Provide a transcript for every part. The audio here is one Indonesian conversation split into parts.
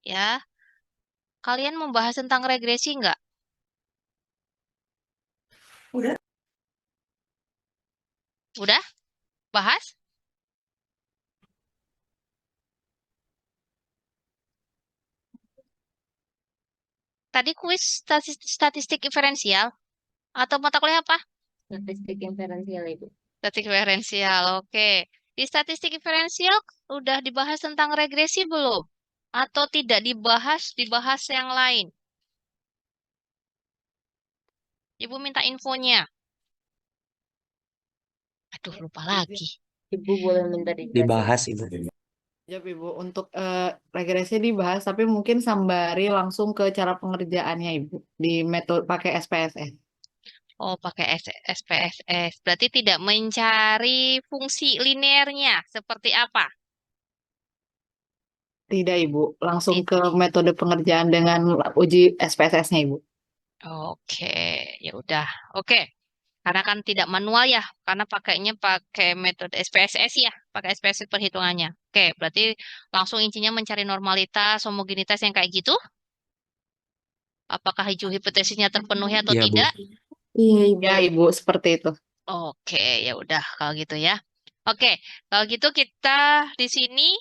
Ya. Kalian membahas tentang regresi nggak? Udah. Udah? Bahas? Tadi kuis statistik diferensial atau mata kuliah apa? Statistik inferensial Ibu. Statistik diferensial, oke. Di statistik diferensial udah dibahas tentang regresi belum? Atau tidak dibahas, dibahas yang lain? Ibu minta infonya. Aduh, lupa Izin, lagi. Ibu boleh minta dijelasin. Dibahas Ibu. Ya, Ibu. Untuk regresi dibahas, tapi mungkin sambari langsung ke cara pengerjaannya, Ibu. Di metode pakai SPSS. Oh, pakai SPSS. Berarti tidak mencari fungsi linearnya. Seperti apa? Tidak, Ibu. Langsung Tid- ke metode pengerjaan dengan uji SPSS-nya, Ibu. Oke, ya udah. Oke. Karena kan tidak manual ya, karena pakainya pakai metode SPSS ya, pakai SPSS perhitungannya. Oke, berarti langsung intinya mencari normalitas, homogenitas yang kayak gitu. Apakah hijau hipotesisnya terpenuhi atau Iya, Bu. tidak? Iya, Ibu. Ya, Ibu, seperti itu. Oke, ya udah kalau gitu ya. Oke, kalau gitu kita di sini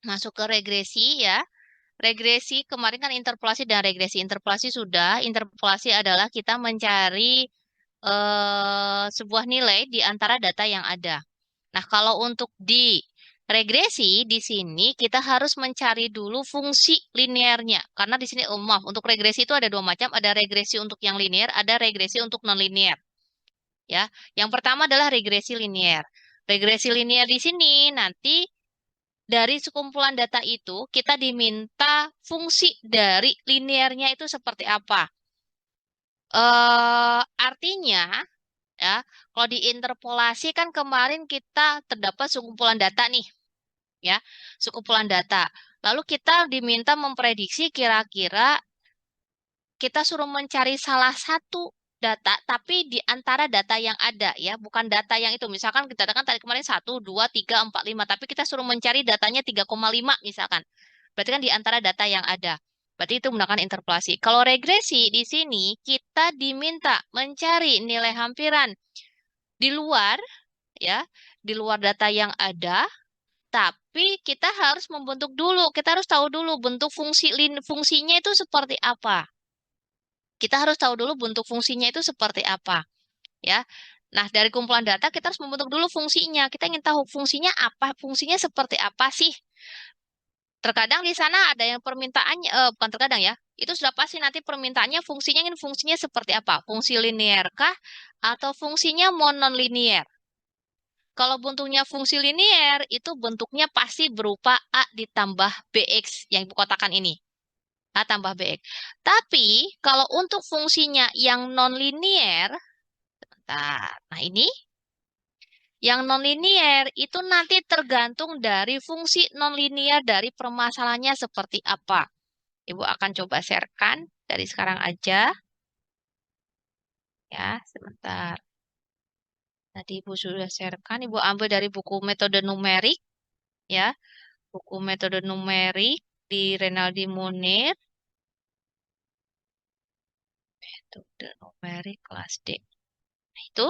masuk ke regresi ya. Regresi kemarin kan interpolasi dan regresi. Interpolasi sudah. Interpolasi adalah kita mencari sebuah nilai di antara data yang ada. Nah, kalau untuk di regresi di sini kita harus mencari dulu fungsi linearnya. Karena di sini, maaf, untuk regresi itu ada dua macam, ada regresi untuk yang linear, ada regresi untuk non-linear. Ya, yang pertama adalah regresi linear. Regresi linear di sini nanti dari sekumpulan data itu kita diminta fungsi dari linearnya itu seperti apa. Artinya ya, kalau diinterpolasi kan kemarin kita terdapat sekumpulan data nih, ya, sekumpulan data. Lalu kita diminta memprediksi kira-kira kita suruh mencari salah satu data, tapi di antara data yang ada, ya, bukan data yang itu. Misalkan kita kan tadi kemarin 1, 2, 3, 4, 5, tapi kita suruh mencari datanya 3,5 misalkan. Berarti kan di antara data yang ada. Berarti itu menggunakan interpolasi. Kalau regresi di sini kita diminta mencari nilai hampiran di luar, ya, di luar data yang ada, tapi kita harus membentuk dulu, kita harus tahu dulu bentuk fungsinya itu seperti apa. Kita harus tahu dulu bentuk fungsinya itu seperti apa, ya. Nah, dari kumpulan data kita harus membentuk dulu fungsinya. Kita ingin tahu fungsinya apa, fungsinya seperti apa sih. Terkadang di sana ada yang permintaannya, bukan terkadang ya, itu sudah pasti nanti permintaannya fungsinya ingin fungsinya seperti apa? Fungsi linear kah? Atau fungsinya mononlinear? Kalau bentuknya fungsi linear, itu bentuknya pasti berupa A ditambah BX yang ibu kotakan ini. A tambah BX. Tapi, kalau untuk fungsinya yang non-linear, nah ini, yang non-linear itu nanti tergantung dari fungsi non-linear dari permasalahannya seperti apa. Ibu akan coba sharekan dari sekarang aja. Ya, sebentar. Tadi Ibu sudah sharekan, Ibu ambil dari buku metode numerik, ya. Buku metode numerik di Renaldi Munir, metode numerik kelas D. Nah, itu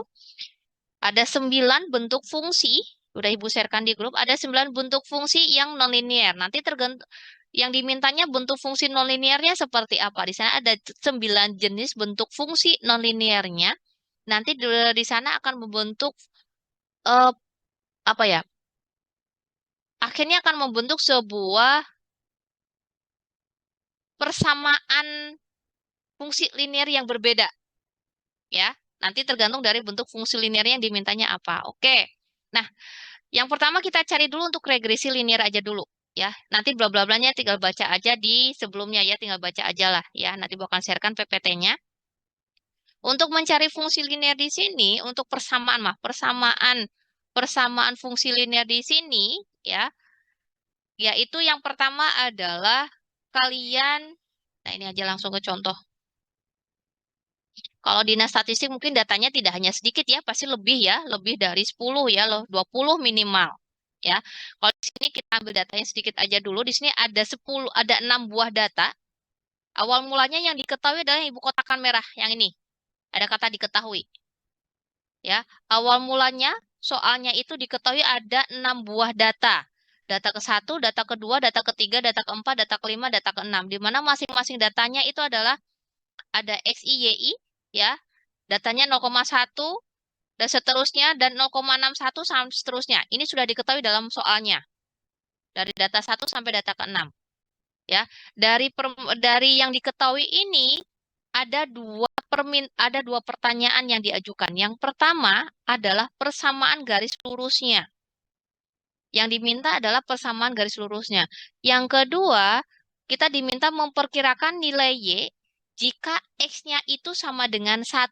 ada 9 bentuk fungsi, udah Ibu sharekan di grup, ada 9 bentuk fungsi yang nonlinear. Nanti tergantung yang dimintanya bentuk fungsi nonlinearnya seperti apa. Di sana ada 9 jenis bentuk fungsi nonlinearnya. Nanti di sana akan membentuk eh, apa ya? Akhirnya akan membentuk sebuah persamaan fungsi linear yang berbeda. Ya, nanti tergantung dari bentuk fungsi linearnya yang dimintanya apa. Oke. Nah, yang pertama kita cari dulu untuk regresi linear aja dulu, ya. Nanti bla bla blanya tinggal baca aja di sebelumnya ya, tinggal baca aja lah ya. Nanti bukan sharekan PPT-nya. Untuk mencari fungsi linear di sini, untuk persamaan persamaan fungsi linear di sini ya, yaitu yang pertama adalah kalian, nah ini aja langsung ke contoh. Kalau dinas statistik mungkin datanya tidak hanya sedikit ya, pasti lebih ya, lebih dari 10 ya loh, 20 minimal. ya. Kalau di sini kita ambil datanya sedikit aja dulu. Di sini ada 6 buah data. Awal mulanya yang diketahui adalah yang ibu kotakan merah yang ini. Ada kata diketahui. Ya, awal mulanya soalnya itu diketahui ada 6 buah data. Data ke-1, data kedua, data ketiga, data keempat, data kelima, data keenam. Di mana masing-masing datanya itu adalah ada XI, YI, ya. Datanya 0,1 dan seterusnya dan 0,61 sampai seterusnya. Ini sudah diketahui dalam soalnya. Dari data 1 sampai data ke-6. Ya, dari yang diketahui ini ada dua pertanyaan yang diajukan. Yang pertama adalah persamaan garis lurusnya. Yang diminta adalah persamaan garis lurusnya. Yang kedua, kita diminta memperkirakan nilai Y jika X-nya itu sama dengan 1.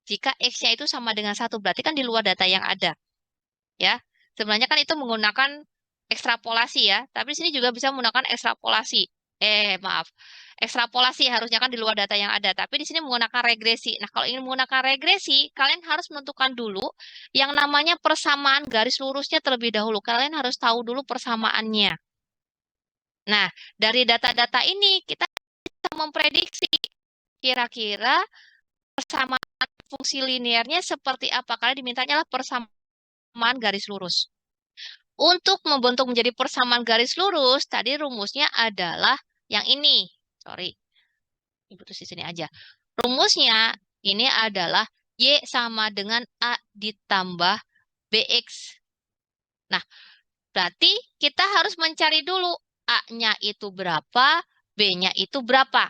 Jika X-nya itu sama dengan 1, berarti kan di luar data yang ada. Ya, sebenarnya kan itu menggunakan ekstrapolasi ya, tapi di sini juga bisa menggunakan ekstrapolasi. Maaf. Ekstrapolasi harusnya kan di luar data yang ada, tapi di sini menggunakan regresi. Nah, kalau ingin menggunakan regresi, kalian harus menentukan dulu yang namanya persamaan garis lurusnya terlebih dahulu. Kalian harus tahu dulu persamaannya. Nah, dari data-data ini kita bisa memprediksi kira-kira persamaan fungsi linearnya seperti apa. Kalian dimintanya lah persamaan garis lurus. Untuk membentuk menjadi persamaan garis lurus, tadi rumusnya adalah yang ini. Sorry, ibu tulis di sini aja. Rumusnya ini adalah Y sama dengan A ditambah BX. Nah, berarti kita harus mencari dulu A-nya itu berapa, B-nya itu berapa.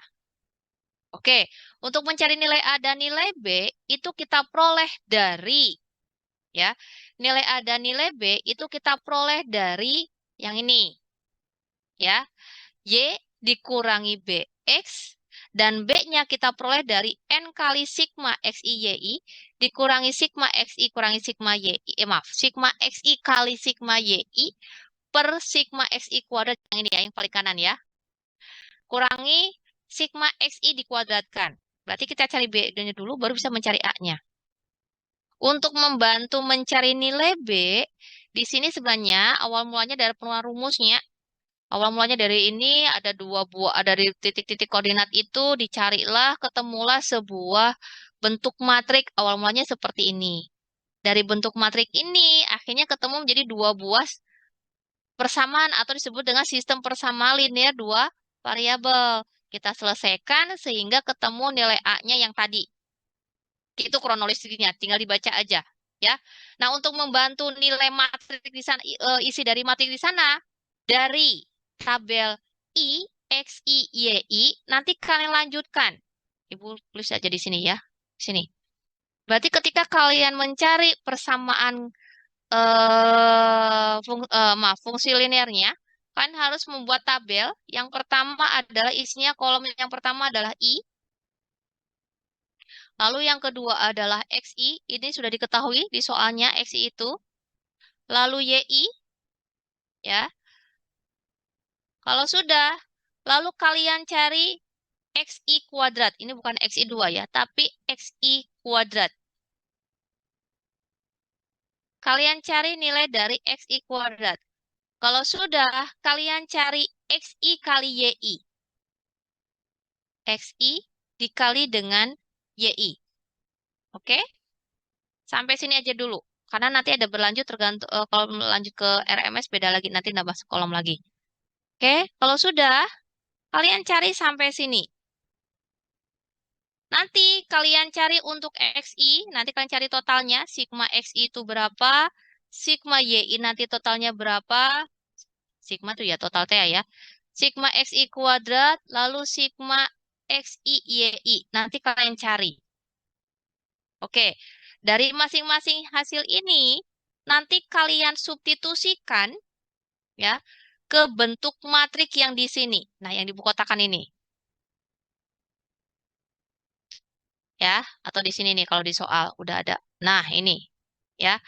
Oke, untuk mencari nilai A dan nilai B, itu kita peroleh dari, ya, nilai A dan nilai B itu kita peroleh dari yang ini. Ya, Y dikurangi BX dan B-nya kita peroleh dari N kali sigma XI YI dikurangi sigma XI kurangi sigma YI, sigma XI kali sigma YI per sigma XI kuadrat yang ini ya, yang paling kanan ya. Kurangi sigma XI dikuadratkan. Berarti kita cari B-nya dulu baru bisa mencari A-nya. Untuk membantu mencari nilai B, di sini sebenarnya awal mulanya dari penurunan rumusnya. Awal mulanya dari ini ada dari titik-titik koordinat itu dicarilah, ketemulah sebuah bentuk matrik awal mulanya seperti ini. Dari bentuk matrik ini akhirnya ketemu menjadi dua buah persamaan atau disebut dengan sistem persamaan linear dua variabel. Kita selesaikan sehingga ketemu nilai A-nya yang tadi. Itu kronologisnya, tinggal dibaca aja, ya. Nah, untuk membantu nilai matrik di sana, isi dari matrik di sana dari tabel I, X, I, Y, I, nanti kalian lanjutkan. Ibu tulis aja di sini ya, sini. Berarti ketika kalian mencari persamaan fungsi linearnya, kalian harus membuat tabel. Yang pertama adalah isinya kolom yang pertama adalah I. Lalu yang kedua adalah XI, ini sudah diketahui di soalnya XI itu. Lalu YI, ya. Kalau sudah, lalu kalian cari XI kuadrat. Ini bukan XI 2 ya, tapi XI kuadrat. Kalian cari nilai dari XI kuadrat. Kalau sudah, kalian cari XI kali YI. XI dikali dengan YI. Oke? Sampai sini aja dulu. Karena nanti ada berlanjut tergantung kalau lanjut ke RMS beda lagi nanti nambah kolom lagi. Oke, kalau sudah kalian cari sampai sini. Nanti kalian cari untuk XI, nanti kalian cari totalnya sigma XI itu berapa, sigma YI nanti totalnya berapa. Sigma tuh ya total TA ya. Sigma XI kuadrat lalu sigma XI YI. Nanti kalian cari. Oke. Dari masing-masing hasil ini nanti kalian substitusikan ya ke bentuk matrik yang di sini. Nah, yang dibukotakan ini. Ya, atau di sini nih kalau di soal udah ada. Nah, ini ya.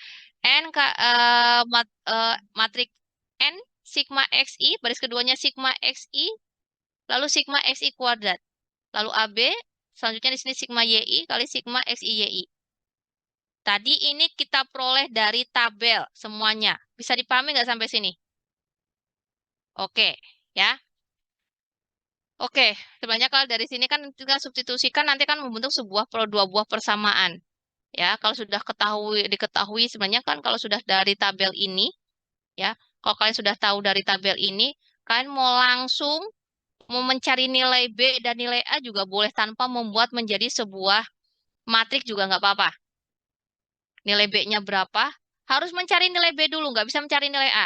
Matrik N sigma XI, baris keduanya sigma XI, lalu sigma XI kuadrat. Lalu AB, selanjutnya di sini sigma YI kali sigma XI YI. Tadi ini kita peroleh dari tabel semuanya. Bisa dipahami nggak sampai sini? Oke, ya. Oke, sebenarnya kalau dari sini kan kita substitusikan nanti kan membentuk sebuah dua buah persamaan. Ya, kalau sudah diketahui sebenarnya kan kalau sudah dari tabel ini, ya, kalau kalian sudah tahu dari tabel ini, kalian mau langsung mau mencari nilai B dan nilai A juga boleh tanpa membuat menjadi sebuah matrik juga nggak apa-apa. Nilai B-nya berapa? Harus mencari nilai B dulu, nggak bisa mencari nilai A.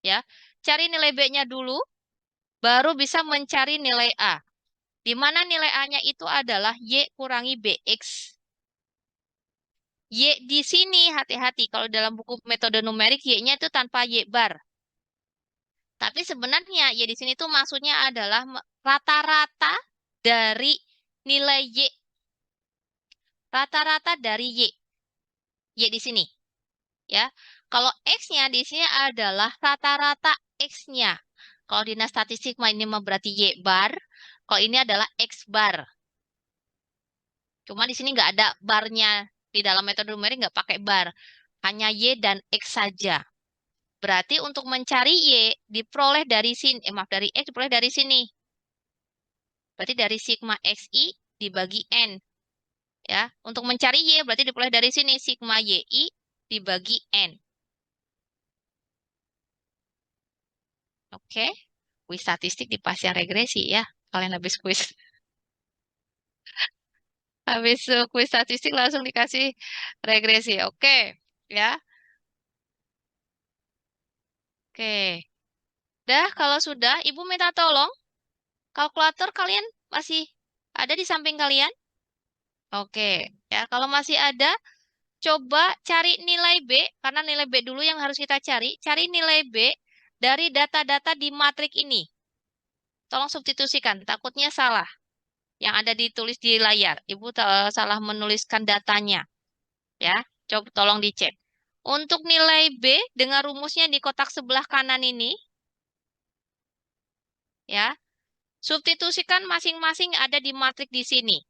Ya, cari nilai B-nya dulu, baru bisa mencari nilai A. Di mana nilai A-nya itu adalah Y kurangi BX. Y di sini hati-hati kalau dalam buku metode numerik Y-nya itu tanpa Y bar. Tapi sebenarnya Y di sini tuh maksudnya adalah rata-rata dari nilai Y. Rata-rata dari Y. Y di sini. Ya, kalau X-nya di sini adalah rata-rata X-nya. Kalau di statistik ini mah berarti Y bar. Kalau ini adalah X bar. Cuma di sini nggak ada barnya. Di dalam metode numerik nggak pakai bar. Hanya Y dan X saja. Berarti untuk mencari Y diperoleh dari sini. Maaf, dari X diperoleh dari sini. Berarti dari sigma XI dibagi N. Ya, untuk mencari Y berarti diperoleh dari sini. Sigma YI dibagi N. Oke. Kuis statistik di pasien regresi ya. Kalian habis kuis. Habis kuis statistik langsung dikasih regresi. Oke. Ya. Oke. Dah, kalau sudah, Ibu minta tolong. Kalkulator kalian masih ada di samping kalian? Oke. Ya, kalau masih ada, coba cari nilai B. Karena nilai B dulu yang harus kita cari. Cari nilai B dari data-data di matrik ini. Tolong substitusikan. Takutnya salah. Yang ada ditulis di layar. Ibu salah menuliskan datanya. Ya, coba tolong dicek. Untuk nilai B dengan rumusnya di kotak sebelah kanan ini, ya, substitusikan masing-masing ada di matrik di sini.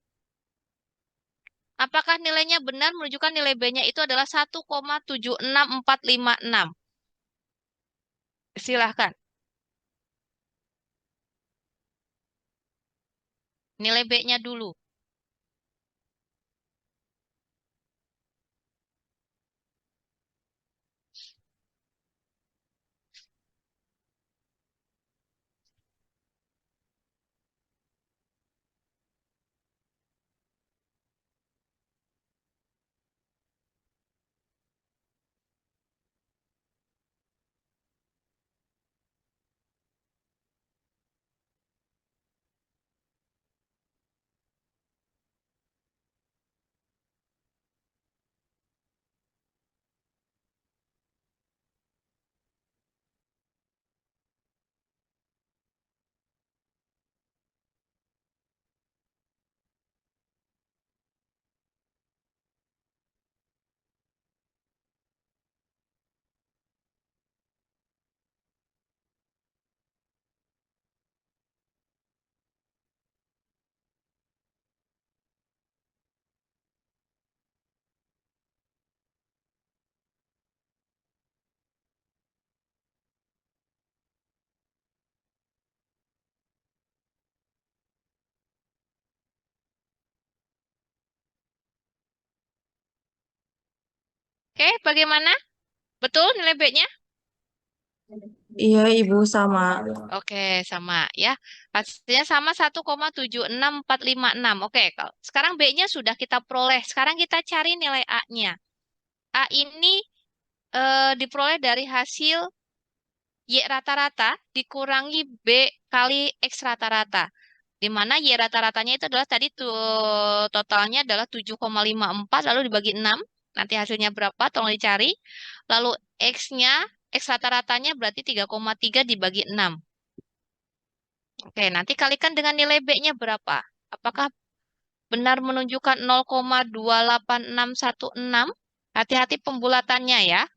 Apakah nilainya benar menunjukkan nilai B-nya itu adalah 1,76456? Silahkan. Nilai B-nya dulu. Oke, bagaimana? Betul nilai B-nya? Iya, Ibu sama. Oke, sama ya. Hasilnya sama 1,76456. Oke, kalau sekarang B-nya sudah kita peroleh. Sekarang kita cari nilai A-nya. A ini diperoleh dari hasil Y rata-rata dikurangi B kali X rata-rata. Di mana Y rata-ratanya itu adalah tadi tuh totalnya adalah 7,54 lalu dibagi 6. Nanti hasilnya berapa? Tolong dicari. Lalu X-nya, X rata-ratanya berarti 3,3 dibagi 6. Oke, nanti kalikan dengan nilai B-nya berapa? Apakah benar menunjukkan 0,28616? Hati-hati pembulatannya ya.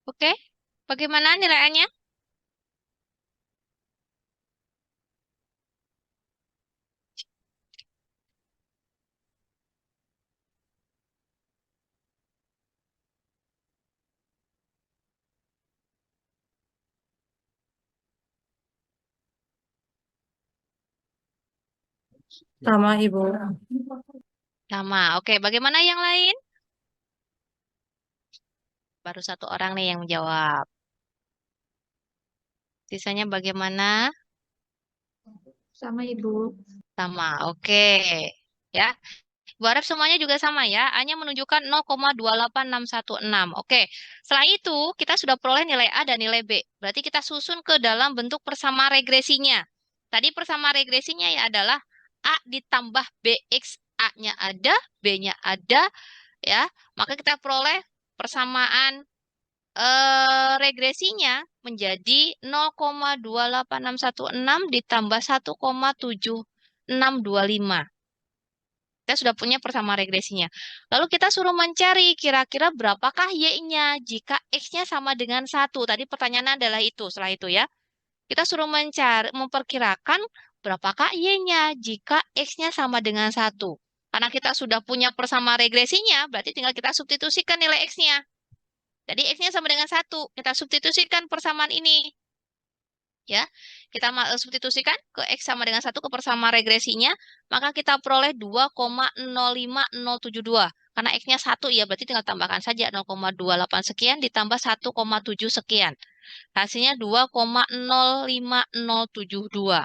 Oke, bagaimana nilainya? Sama Ibu. Sama. Oke, bagaimana yang lain? Baru satu orang nih yang menjawab. Sisanya bagaimana? Sama Ibu. Sama. Oke. Ya, Ibu harap semuanya juga sama ya. A-nya menunjukkan 0,28616. Oke. Setelah itu, kita sudah peroleh nilai A dan nilai B. Berarti kita susun ke dalam bentuk persamaan regresinya. Tadi persamaan regresinya ya adalah A ditambah BX. A-nya ada, B-nya ada, ya. Maka kita peroleh persamaan regresinya menjadi 0,28616 ditambah 1,7625. Kita sudah punya persamaan regresinya. Lalu kita suruh mencari kira-kira berapakah Y-nya jika X-nya sama dengan 1. Tadi pertanyaannya adalah itu. Setelah itu ya, kita suruh mencari, memperkirakan berapakah Y-nya jika X-nya sama dengan 1. Karena kita sudah punya persamaan regresinya, berarti tinggal kita substitusikan nilai X-nya. Jadi X-nya sama dengan 1. Kita substitusikan persamaan ini. Ya, kita substitusikan ke X sama dengan 1 ke persamaan regresinya, maka kita peroleh 2,05072. Karena X-nya 1 ya, berarti tinggal tambahkan saja 0,28 sekian ditambah 1,7 sekian. Hasilnya 2,05072.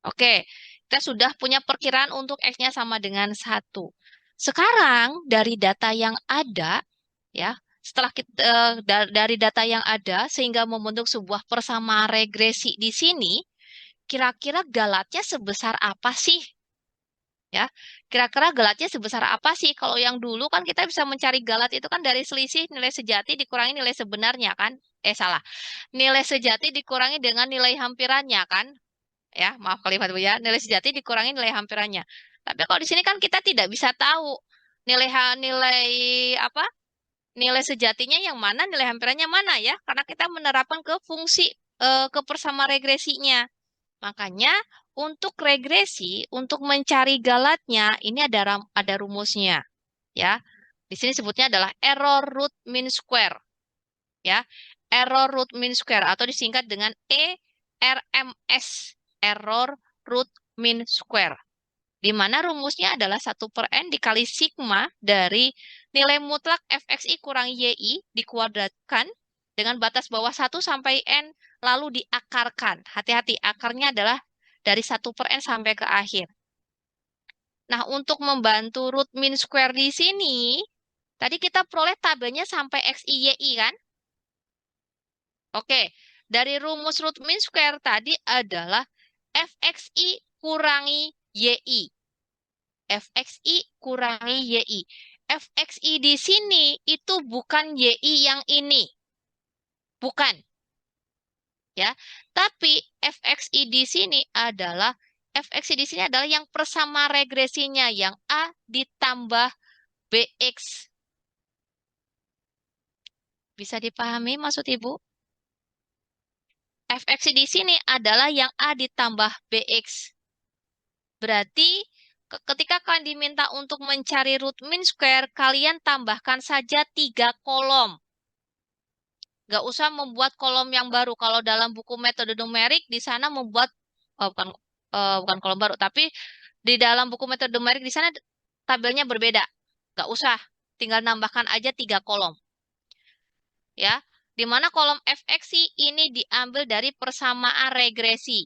Oke, kita sudah punya perkiraan untuk X-nya sama dengan 1. Sekarang dari data yang ada, ya, setelah kita, dari data yang ada sehingga membentuk sebuah persamaan regresi di sini, kira-kira galatnya sebesar apa sih? Ya, kira-kira galatnya sebesar apa sih? Kalau yang dulu kan kita bisa mencari galat itu kan dari selisih nilai sejati dikurangi nilai sebenarnya kan? Salah. Nilai sejati dikurangi dengan nilai hampirannya kan? Ya, maaf kalimat Bu ya. Nilai sejati dikurangi nilai hampirannya. Tapi kalau di sini kan kita tidak bisa tahu nilai apa? Nilai sejatinya yang mana, nilai hampirannya mana ya? Karena kita menerapkan ke fungsi ke persamaan regresinya. Makanya untuk regresi, untuk mencari galatnya, ini ada rumusnya, ya. Di sini sebutnya adalah error root mean square, ya. Error root mean square atau disingkat dengan ERMS, error root mean square. Di mana rumusnya adalah 1/n dikali sigma dari nilai mutlak fxi kurang yi dikuadratkan dengan batas bawah 1 sampai n lalu diakarkan. Hati-hati, akarnya adalah dari 1/n sampai ke akhir. Nah, untuk membantu root mean square di sini, tadi kita peroleh tabelnya sampai xi yi kan? Oke, dari rumus root mean square tadi adalah fxi kurangi yi. fxi kurangi yi. fxi di sini itu bukan yi yang ini. Bukan. Ya. Tapi fxi di sini adalah yang persamaan regresinya yang A ditambah bx. Bisa dipahami maksud Ibu? fxi di sini adalah yang A ditambah bx. Berarti ketika kalian diminta untuk mencari root mean square, kalian tambahkan saja 3 kolom. Nggak usah membuat kolom yang baru. Kalau dalam buku metode numerik, di sana membuat, bukan kolom baru, tapi di dalam buku metode numerik di sana tabelnya berbeda. Nggak usah, tinggal nambahkan aja 3 kolom. Ya, di mana kolom fxi ini diambil dari persamaan regresi.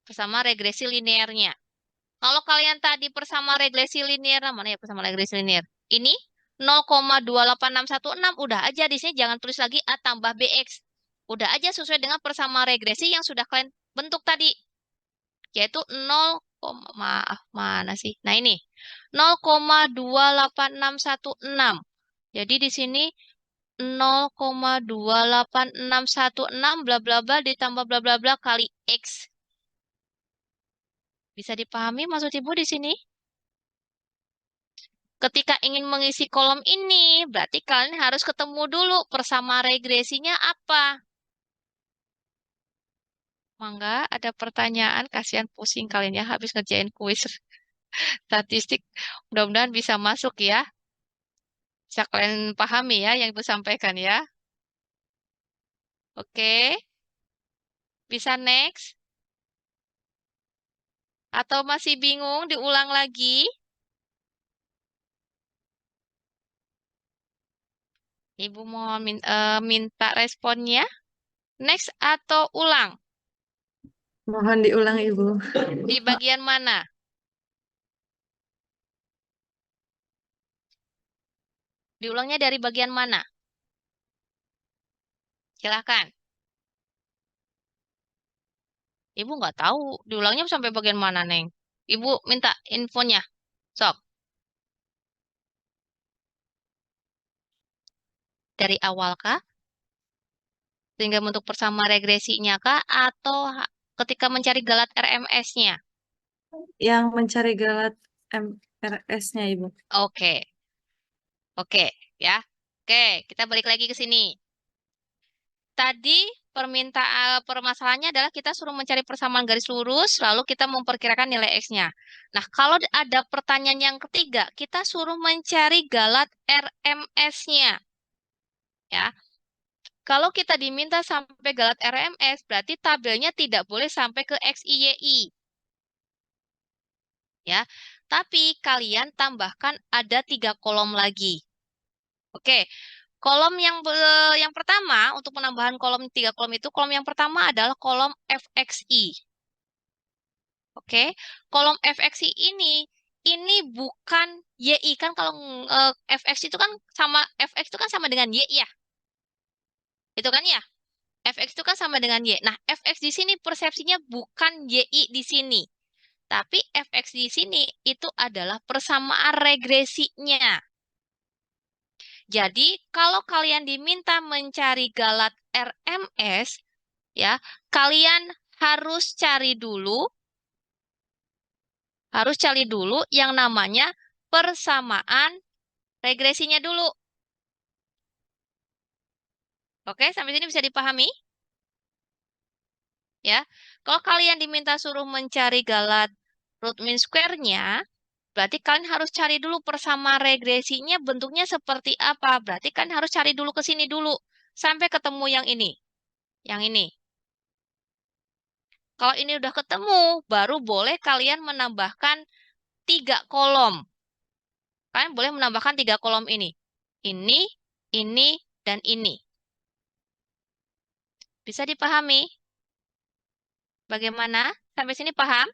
Persamaan regresi linearnya. Kalau kalian tadi persamaan regresi linear, mana ya persamaan regresi linear? Ini 0,28616 udah aja di sini jangan tulis lagi A tambah BX. Udah aja sesuai dengan persamaan regresi yang sudah kalian bentuk tadi. Yaitu 0, maaf mana sih? Nah ini 0,28616. Jadi di sini 0,28616 bla bla bla ditambah bla bla bla kali X. Bisa dipahami maksud Ibu di sini? Ketika ingin mengisi kolom ini, berarti kalian harus ketemu dulu persama regresinya apa. Mangga, ada pertanyaan, kasihan pusing kalian ya habis ngerjain kuis statistik. Mudah-mudahan bisa masuk ya. Bisa kalian pahami ya yang Ibu sampaikan ya. Oke, bisa next? Atau masih bingung, diulang lagi? Ibu mau minta responnya? Next atau ulang? Mohon diulang, Ibu. Di bagian mana? Diulangnya dari bagian mana? Silahkan. Ibu nggak tahu. Diulangnya sampai bagian mana, Neng? Ibu minta infonya. Sok. Dari awal kah? Sehingga bentuk persama regresinya kah? Atau ketika mencari galat RMS-nya? Yang mencari galat MRS-nya, Ibu. Oke. Oke, ya. Oke, kita balik lagi ke sini. Tadi permasalahannya adalah kita suruh mencari persamaan garis lurus, lalu kita memperkirakan nilai X-nya. Nah, kalau ada pertanyaan yang ketiga, kita suruh mencari galat RMS-nya. Ya, kalau kita diminta sampai galat RMS, berarti tabelnya tidak boleh sampai ke XIYI. Ya, tapi kalian tambahkan ada 3 kolom lagi. Oke, kolom yang pertama untuk penambahan kolom 3 kolom itu, kolom yang pertama adalah kolom FXI. Oke, kolom FXI ini bukan YI kan, kalau FX itu kan sama FX itu kan sama dengan Y ya. Itu kan ya. FX itu kan sama dengan Y. Nah, FX di sini persepsinya bukan YI di sini. Tapi FX di sini itu adalah persamaan regresinya. Jadi, kalau kalian diminta mencari galat RMS, ya, kalian harus cari dulu yang namanya persamaan regresinya dulu. Oke, sampai sini bisa dipahami? Ya, kalau kalian diminta suruh mencari galat root mean square-nya, berarti kalian harus cari dulu persamaan regresinya bentuknya seperti apa. Berarti kan harus cari dulu ke sini dulu sampai ketemu yang ini. Yang ini. Kalau ini udah ketemu, baru boleh kalian menambahkan 3 kolom. Kalian boleh menambahkan 3 kolom ini. Ini, dan ini. Bisa dipahami? Bagaimana? Sampai sini paham?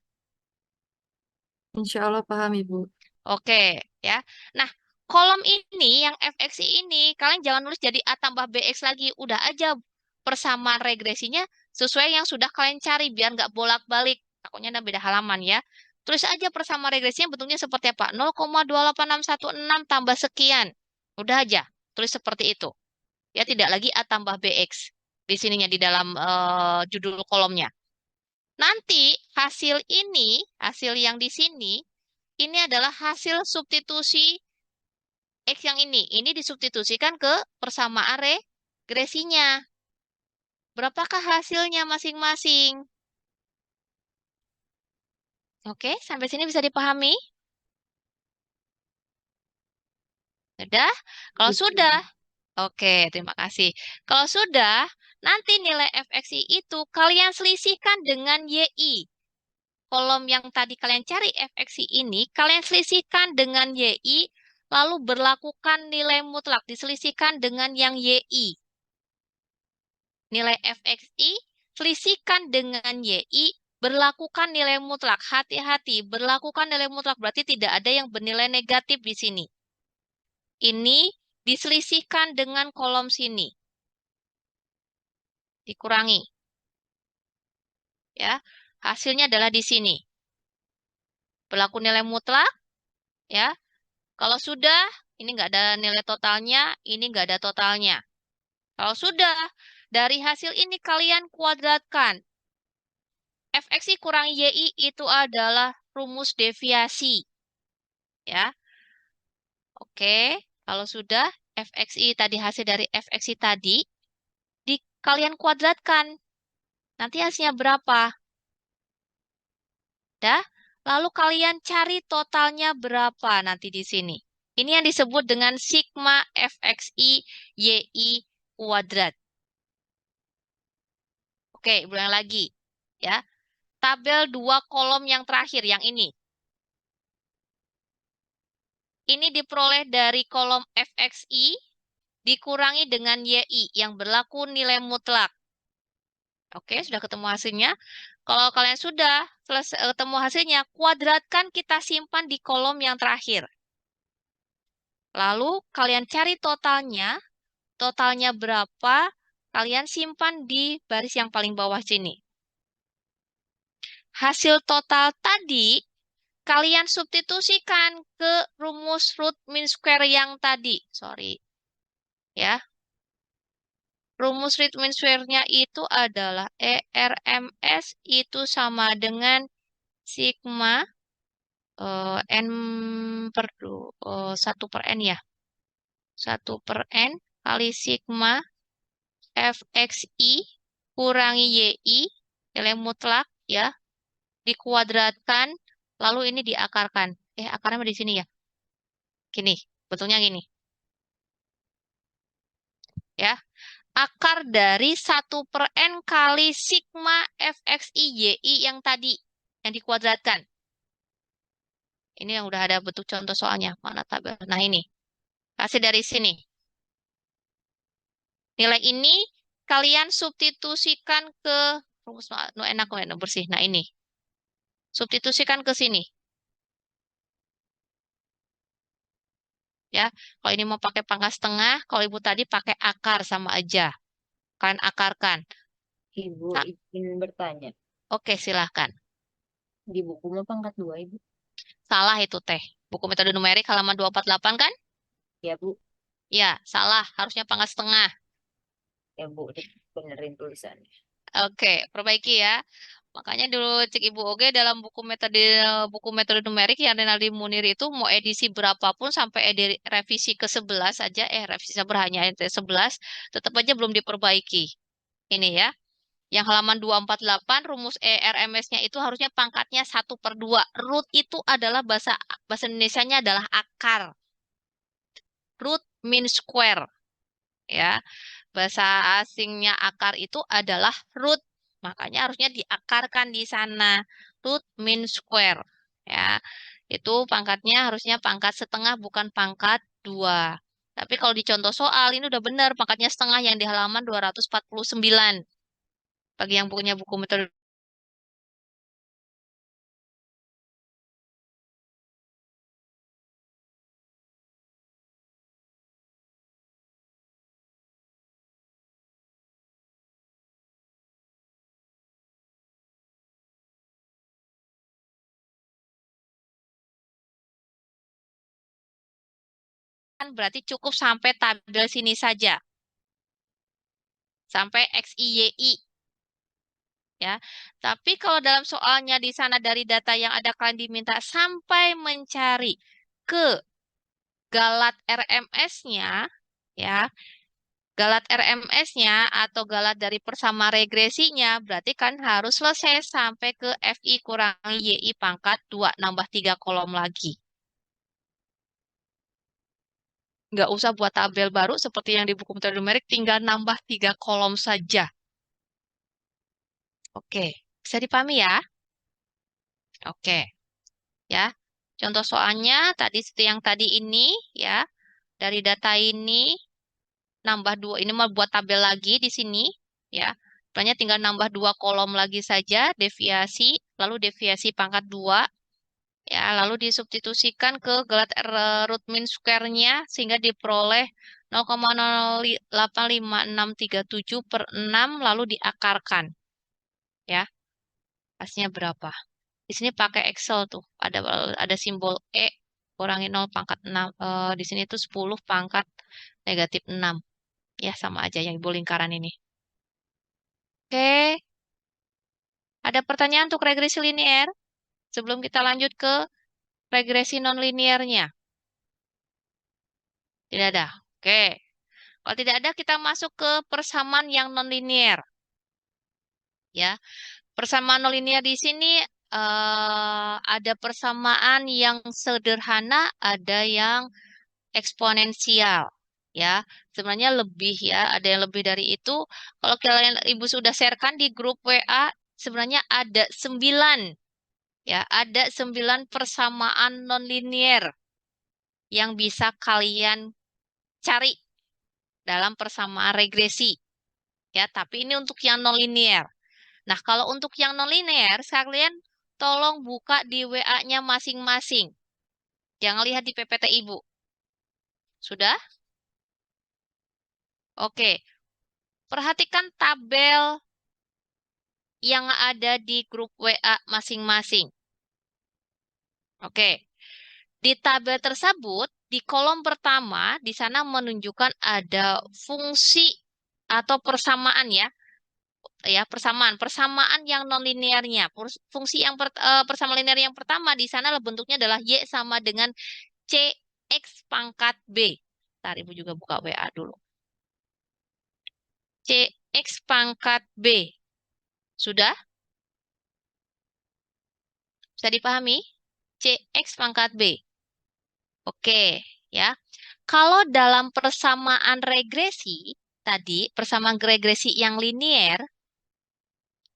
Insya Allah paham, Ibu. Oke, ya. Nah, kolom ini, yang FXI ini, kalian jangan nulis jadi A tambah BX lagi. Udah aja persamaan regresinya sesuai yang sudah kalian cari, biar nggak bolak-balik. Takutnya ada beda halaman ya. Tulis aja persamaan regresinya bentuknya seperti apa. 0,28616 tambah sekian. Udah aja, tulis seperti itu. Ya, tidak lagi A tambah BX. Di sininya, di dalam judul kolomnya. Nanti hasil yang di sini, ini adalah hasil substitusi X yang ini. Ini disubstitusikan ke persamaan regresinya. Berapakah hasilnya masing-masing? Oke, sampai sini bisa dipahami? Sudah? Kalau sudah, oke, terima kasih. Kalau sudah, nanti nilai FXI itu kalian selisihkan dengan YI. Kolom yang tadi kalian cari FXI ini, kalian selisihkan dengan YI, lalu berlakukan nilai mutlak, diselisihkan dengan yang YI. Nilai FXI, selisihkan dengan YI, berlakukan nilai mutlak. Hati-hati, berlakukan nilai mutlak berarti tidak ada yang bernilai negatif di sini. Ini diselisihkan dengan kolom sini. Dikurangi. Ya, hasilnya adalah di sini. Berlaku nilai mutlak, ya. Kalau sudah, ini nggak ada nilai totalnya, ini nggak ada totalnya. Kalau sudah, dari hasil ini kalian kuadratkan. FXI kurang YI itu adalah rumus deviasi. Ya. Oke, kalau sudah fxi tadi hasil dari fxi tadi kalian kuadratkan. Nanti hasilnya berapa? Dah. Lalu kalian cari totalnya berapa nanti di sini. Ini yang disebut dengan sigma fxi yi kuadrat. Oke, ulang lagi. Ya. Tabel 2 kolom yang terakhir, yang ini. Ini diperoleh dari kolom fxi dikurangi dengan yi yang berlaku nilai mutlak. Oke, sudah ketemu hasilnya. Kalau kalian sudah selesai ketemu hasilnya, kuadratkan kita simpan di kolom yang terakhir. Lalu kalian cari totalnya. Totalnya berapa? Kalian simpan di baris yang paling bawah sini. Hasil total tadi kalian substitusikan ke rumus root mean square yang tadi. Sorry. Ya. Rumus root mean square-nya itu adalah ERMS itu sama dengan sigma N per 1 per N ya. 1 per N kali sigma fxi kurangi yi, nilai mutlak ya, dikuadratkan, lalu ini diakarkan. Akarnya di sini ya. Gini, betulnya gini. Ya, akar dari 1 per N kali sigma fxi yi yang tadi, yang dikuadratkan. Ini yang udah ada bentuk contoh soalnya. Mana tabel? Nah ini. Kasih dari sini. Nilai ini kalian substitusikan ke rumus enak bersih. Nah ini. Substitusikan ke sini. Ya, kalau ini mau pakai pangkat setengah, kalau ibu tadi pakai akar sama aja. Kalian akarkan. Ibu Nah, izin bertanya. oke, silahkan. Di buku mah pangkat 2, Ibu. Salah itu teh. Buku metode numerik halaman 248 kan? Ya, Bu. Ya, salah. Harusnya pangkat setengah. Ya, Bu. Benerin tulisannya. Oke, perbaiki ya. Makanya dulu cek Ibu Oge dalam buku metode numerik yang Renaldi Munir itu mau edisi berapapun sampai revisi ke-11 aja, revisi hanya 11, tetap aja belum diperbaiki. Ini ya. Yang halaman 248 rumus ERMS-nya itu harusnya pangkatnya 1/2. Root itu adalah bahasa Indonesianya adalah akar. Root mean square. Ya. Bahasa asingnya akar itu adalah root. Makanya harusnya diakarkan di sana. Root mean square. Ya. Itu pangkatnya harusnya pangkat setengah bukan pangkat 2. Tapi kalau di contoh soal ini udah benar pangkatnya setengah yang di halaman 249. Bagi yang punya buku metode berarti cukup sampai tabel sini saja. Sampai XIYI. Ya. Tapi kalau dalam soalnya di sana dari data yang ada kalian diminta sampai mencari ke galat RMS-nya, ya. Galat RMS-nya atau galat dari persama regresinya, berarti kan harus selesai sampai ke FI kurangi YI pangkat 2, nambah 3 kolom lagi. Nggak usah buat tabel baru seperti yang di buku metode numerik, tinggal nambah 3 kolom saja. Oke, bisa dipahami ya? Oke, ya. Contoh soalnya tadi seperti yang tadi ini, ya. Dari data ini, nambah 2, ini mau buat tabel lagi di sini, ya. Sebenarnya tinggal nambah 2 kolom lagi saja, deviasi, lalu deviasi pangkat 2, ya. Lalu disubstitusikan ke galat root mean square-nya, sehingga diperoleh 0,085637 per 6, lalu diakarkan. Ya, hasilnya berapa? Di sini pakai Excel tuh, ada simbol E, kurangi 0 pangkat 6. Di sini tuh 10 pangkat negatif 6. Ya, sama aja yang ibu lingkaran ini. Oke, ada pertanyaan untuk regresi linear? Sebelum kita lanjut ke regresi non-linearnya. Tidak ada. Oke. Kalau tidak ada, kita masuk ke persamaan yang nonlinier. Ya, persamaan nonlinier di sini ada persamaan yang sederhana, ada yang eksponensial. Ya, sebenarnya lebih ya, ada yang lebih dari itu. Kalau kalian ibu sudah sharekan di grup WA, sebenarnya ada 9. Ya, ada 9 persamaan nonlinier yang bisa kalian cari dalam persamaan regresi. Ya, tapi ini untuk yang nonlinier. Nah, kalau untuk yang nonlinear, sekalian tolong buka di WA-nya masing-masing. Jangan lihat di PPT Ibu. Sudah? Oke. Perhatikan tabel yang ada di grup WA masing-masing. Oke. Di tabel tersebut, di kolom pertama, di sana menunjukkan ada fungsi atau persamaan ya. Ya, persamaan yang nonlinearnya. Fungsi yang persamaan linear yang pertama di sana bentuknya adalah Y sama dengan CX pangkat B. Ntar Ibu juga buka WA dulu. CX pangkat B. Sudah? Bisa dipahami? CX pangkat B. Oke, ya. Kalau dalam persamaan regresi, tadi persamaan regresi yang linier,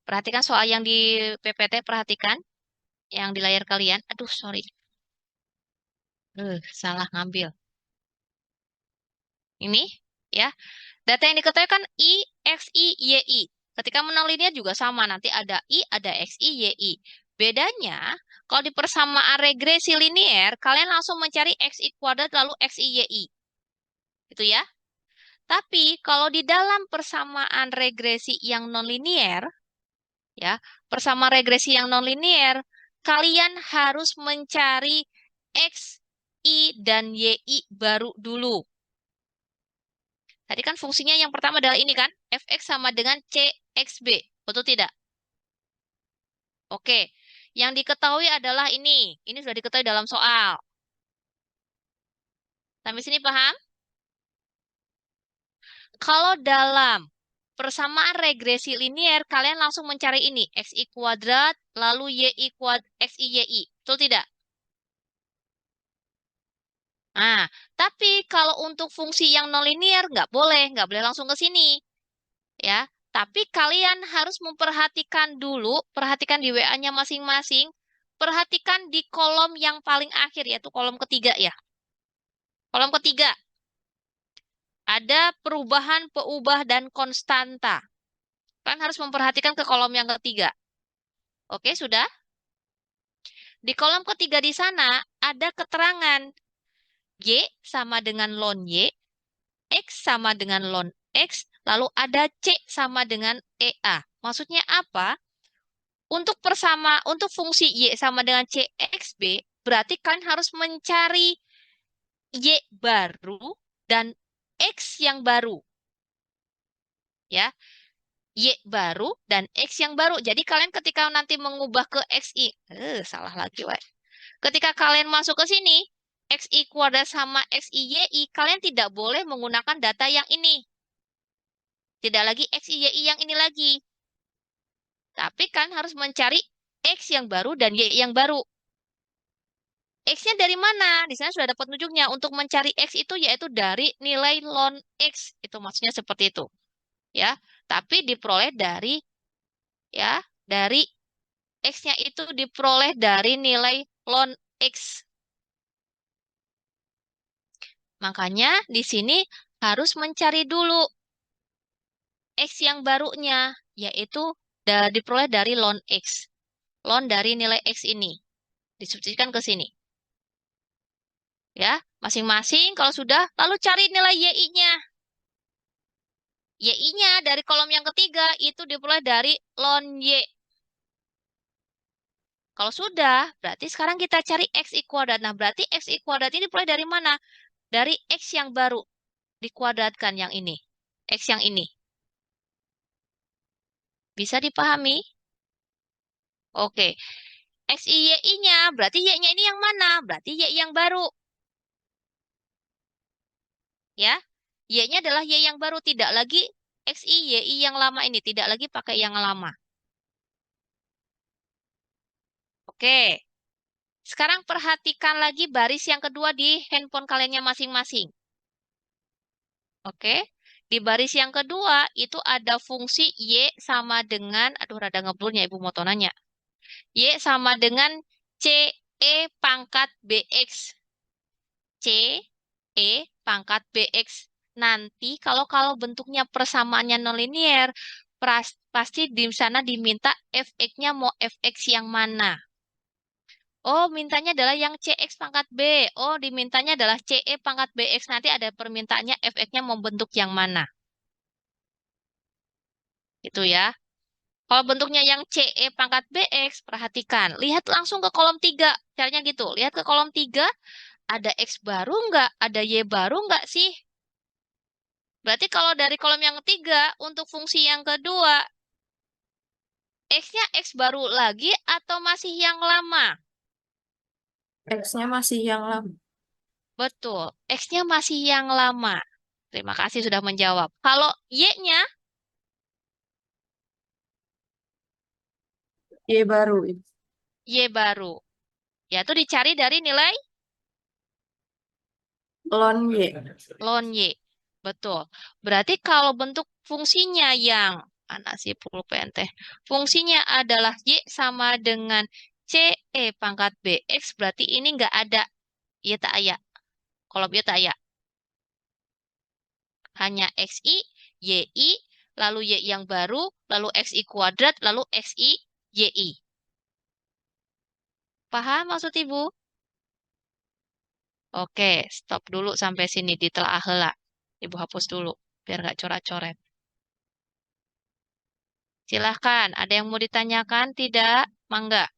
perhatikan soal yang di PPT, perhatikan. Yang di layar kalian. Aduh, sorry. Salah ngambil. Ini, ya. Data yang diketahui kan I, X, I, Y, I. Ketika menang linear juga sama. Nanti ada I, ada X, I, Y, I. Bedanya, kalau di persamaan regresi linear, kalian langsung mencari X, I kuadrat lalu X, I, Y, I. Itu ya. Tapi kalau di dalam persamaan regresi yang nonlinear, ya, persamaan regresi yang nonlinear, kalian harus mencari X, I, dan Y, I baru dulu. Tadi kan fungsinya yang pertama adalah ini kan, fx sama dengan cxb, betul tidak? Oke, yang diketahui adalah ini. Ini sudah diketahui dalam soal. Sampai sini paham? Kalau dalam persamaan regresi linear, kalian langsung mencari ini, xi kuadrat, lalu yi kuadrat, xi yi. Betul tidak? Nah, tapi kalau untuk fungsi yang nonlinear, nggak boleh langsung ke sini. Ya, tapi kalian harus memperhatikan dulu, perhatikan di WA-nya masing-masing, perhatikan di kolom yang paling akhir, yaitu kolom ketiga ya. Kolom ketiga, ada perubahan, peubah, dan konstanta. Kalian harus memperhatikan ke kolom yang ketiga. Oke, sudah? Di kolom ketiga di sana ada keterangan Y sama dengan ln Y, X sama dengan ln X, lalu ada C sama dengan EA. Maksudnya apa? Untuk fungsi Y sama dengan CXB, berarti kalian harus mencari Y baru dan X yang baru. Ya, Y baru dan X yang baru. Jadi kalian ketika nanti mengubah ke XI, salah lagi, weh. Ketika kalian masuk ke sini, XI kuadrat sama XI YI, kalian tidak boleh menggunakan data yang ini. Tidak lagi XI YI yang ini lagi. Tapi kan harus mencari X yang baru dan Y yang baru. X-nya dari mana? Di sana sudah dapat tunjuknya. Untuk mencari X itu yaitu dari nilai ln X. Itu maksudnya seperti itu. Ya, tapi diperoleh dari ya, dari X-nya itu diperoleh dari nilai ln X. Makanya di sini harus mencari dulu X yang barunya, yaitu diperoleh dari ln X. Ln dari nilai X ini. Disubstitusikan ke sini. Ya, masing-masing kalau sudah, lalu cari nilai YI-nya. YI-nya dari kolom yang ketiga itu diperoleh dari ln Y. Kalau sudah, berarti sekarang kita cari XI kuadrat. Nah, berarti XI kuadrat ini diperoleh dari mana? Dari X yang baru. Dikuadratkan yang ini. X yang ini. Bisa dipahami? Oke. XI YI-nya, berarti Y-nya ini yang mana? Berarti Y yang baru. Ya. Y-nya adalah Y yang baru, tidak lagi XI, YI yang lama ini, tidak lagi pakai yang lama. Oke. Sekarang perhatikan lagi baris yang kedua di handphone kaliannya masing-masing. Oke. Di baris yang kedua itu ada fungsi Y sama dengan, aduh rada ngeblur ya Ibu motonanya. Y sama dengan CE pangkat BX. CE pangkat BX. Nanti kalau bentuknya persamaannya nonlinear, pasti di sana diminta fx-nya mau fx yang mana. Oh, mintanya adalah yang CX pangkat B. Oh, dimintanya adalah CE pangkat BX. Nanti ada permintaannya fx-nya mau bentuk yang mana. Itu ya. Kalau bentuknya yang CE pangkat BX, perhatikan. Lihat langsung ke kolom 3. Caranya gitu. Lihat ke kolom 3, ada X baru nggak? Ada Y baru nggak sih? Berarti kalau dari kolom yang ketiga, untuk fungsi yang kedua, X-nya X baru lagi atau masih yang lama? X-nya masih yang lama. Betul, X-nya masih yang lama. Terima kasih sudah menjawab. Kalau Y-nya, Y baru, Ibu. Y baru. Yaitu dicari dari nilai Lon Y. ln Y. Betul. Berarti kalau bentuk fungsinya yang, mana sih pulpen teh? Fungsinya adalah Y sama dengan CE pangkat BX, berarti ini nggak ada Y tak aya. Kolom Y tak aya. Hanya XI, YI, lalu Y yang baru, lalu XI kuadrat, lalu XI, YI. Paham maksud Ibu? Oke, stop dulu sampai sini, ditelaah heula. Ibu hapus dulu, biar nggak coret-coret. Silahkan, ada yang mau ditanyakan? Tidak? Mangga.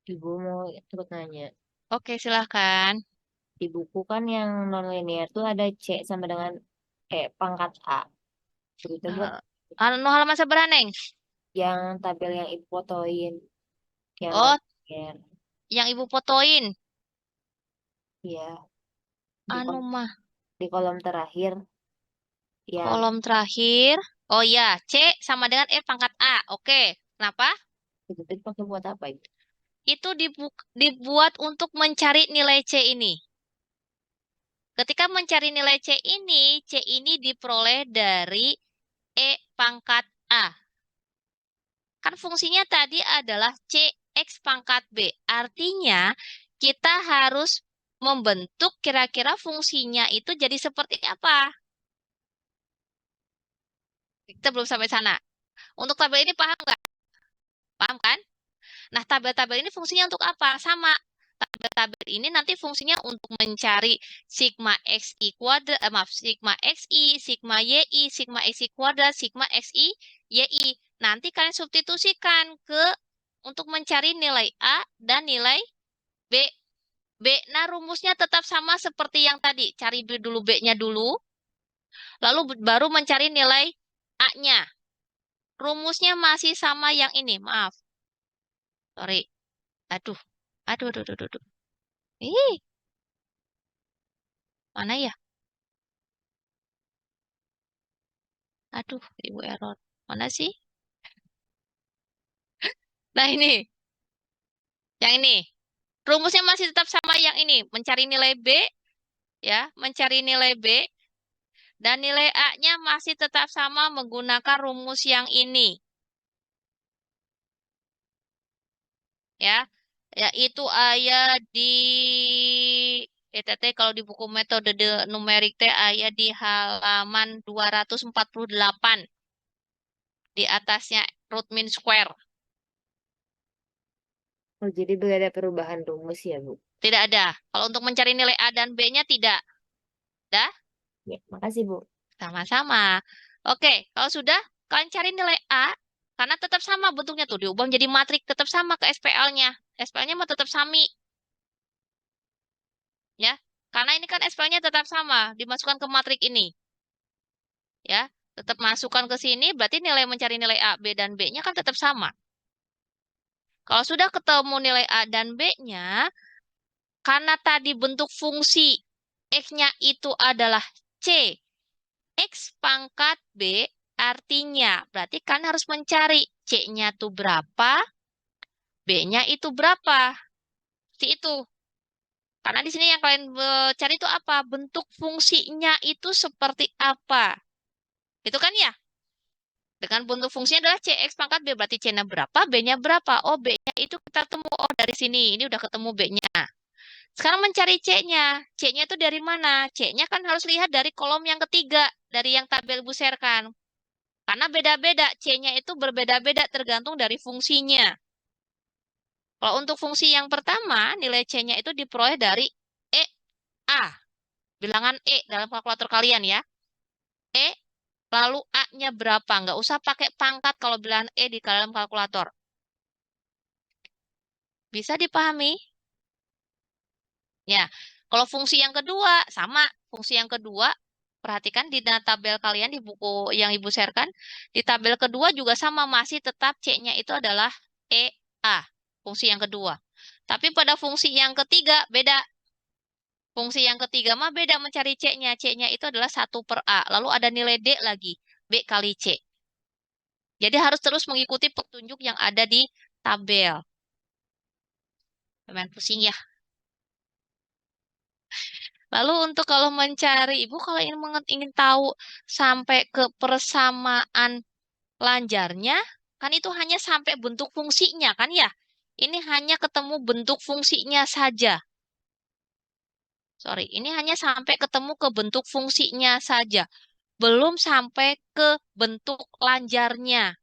Ibu mau ikut nanya. Oke, silahkan. Di buku kan yang nonlinear tuh ada C sama dengan E pangkat A. Begitu buat Anu halaman seberapa, Neng? yang tabel yang ibu fotoin. Yang Oh, nonlinear. yang Ibu fotoin. Iya. Di, Anu kol- mah, di kolom terakhir yang kolom terakhir. Oh ya, C sama dengan E pangkat A. Oke, kenapa? itu tuh pakai buat apa itu? Itu dibuat untuk mencari nilai C ini. Ketika mencari nilai C ini diperoleh dari E pangkat A. Kan fungsinya tadi adalah CX pangkat B. Artinya kita harus membentuk kira-kira fungsinya itu jadi seperti apa. Kita belum sampai sana. Untuk tabel ini paham nggak? Paham kan? Nah, tabel-tabel ini fungsinya untuk apa? Sama. Tabel-tabel ini nanti fungsinya untuk mencari sigma xi kuadrat, sigma xi, sigma yi, sigma xi kuadrat, sigma xi, yi. Nanti kalian substitusikan ke untuk mencari nilai A dan nilai B. Nah, rumusnya tetap sama seperti yang tadi. Cari dulu B-nya dulu, lalu baru mencari nilai A-nya. Rumusnya masih sama yang ini, maaf. Sorry. Aduh. Aduh, aduh, aduh, aduh. Ih, mana ya? Aduh, ibu error. Mana sih? Nah, ini. Yang ini. Rumusnya masih tetap sama yang ini. Mencari nilai B, ya. Mencari nilai B. Dan nilai A-nya masih tetap sama menggunakan rumus yang ini. Ya. Yaitu ayat di kalau di buku metode numerik T ayat di halaman 248. Di atasnya root mean square. Oh, jadi belum ada perubahan rumus ya, Bu? Tidak ada. Kalau untuk mencari nilai A dan B-nya tidak. Dah? Ya, makasih, Bu. Sama-sama. Oke, kalau sudah, kalian cari nilai A, karena tetap sama bentuknya tuh, diubah jadi matrik, tetap sama ke SPL-nya. SPL-nya mah tetap sami. Ya, karena ini kan SPL-nya tetap sama, dimasukkan ke matrik ini. Ya, tetap masukkan ke sini, berarti nilai mencari nilai A, B, dan B-nya kan tetap sama. Kalau sudah ketemu nilai A dan B-nya, karena tadi bentuk fungsi X-nya itu adalah C. X pangkat B artinya, berarti kan harus mencari C-nya itu berapa, B-nya itu berapa. Seperti itu. Karena di sini yang kalian cari itu apa? Bentuk fungsinya itu seperti apa. Itu kan ya? Dengan bentuk fungsinya adalah CX pangkat B. Berarti C-nya berapa, B-nya berapa. Oh, B-nya itu kita temu. Oh, dari sini. Ini udah ketemu B-nya. Sekarang mencari C-nya. C-nya itu dari mana? C-nya kan harus lihat dari kolom yang ketiga. Dari yang tabel buserkan. Karena beda-beda. C-nya itu berbeda-beda tergantung dari fungsinya. Kalau untuk fungsi yang pertama, nilai C-nya itu diperoleh dari E A. Bilangan E dalam kalkulator kalian ya. E, lalu A-nya berapa? Nggak usah pakai pangkat kalau bilangan E di dalam kalkulator. Bisa dipahami? Ya, kalau fungsi yang kedua, sama. Fungsi yang kedua, perhatikan di tabel kalian di buku yang Ibu sharekan. Di tabel kedua juga sama, masih tetap C-nya itu adalah E A. Fungsi yang kedua. Tapi pada fungsi yang ketiga, beda. Fungsi yang ketiga mah beda mencari C-nya. C-nya itu adalah 1/A. Lalu ada nilai D lagi. B kali C. Jadi harus terus mengikuti petunjuk yang ada di tabel. Lumayan pusing ya. Lalu untuk kalau mencari, Ibu kalau ingin tahu sampai ke persamaan lanjarnya, kan itu hanya sampai bentuk fungsinya kan ya? Ini hanya ketemu bentuk fungsinya saja. Sorry, ini hanya sampai ketemu ke bentuk fungsinya saja. Belum sampai ke bentuk lanjarnya.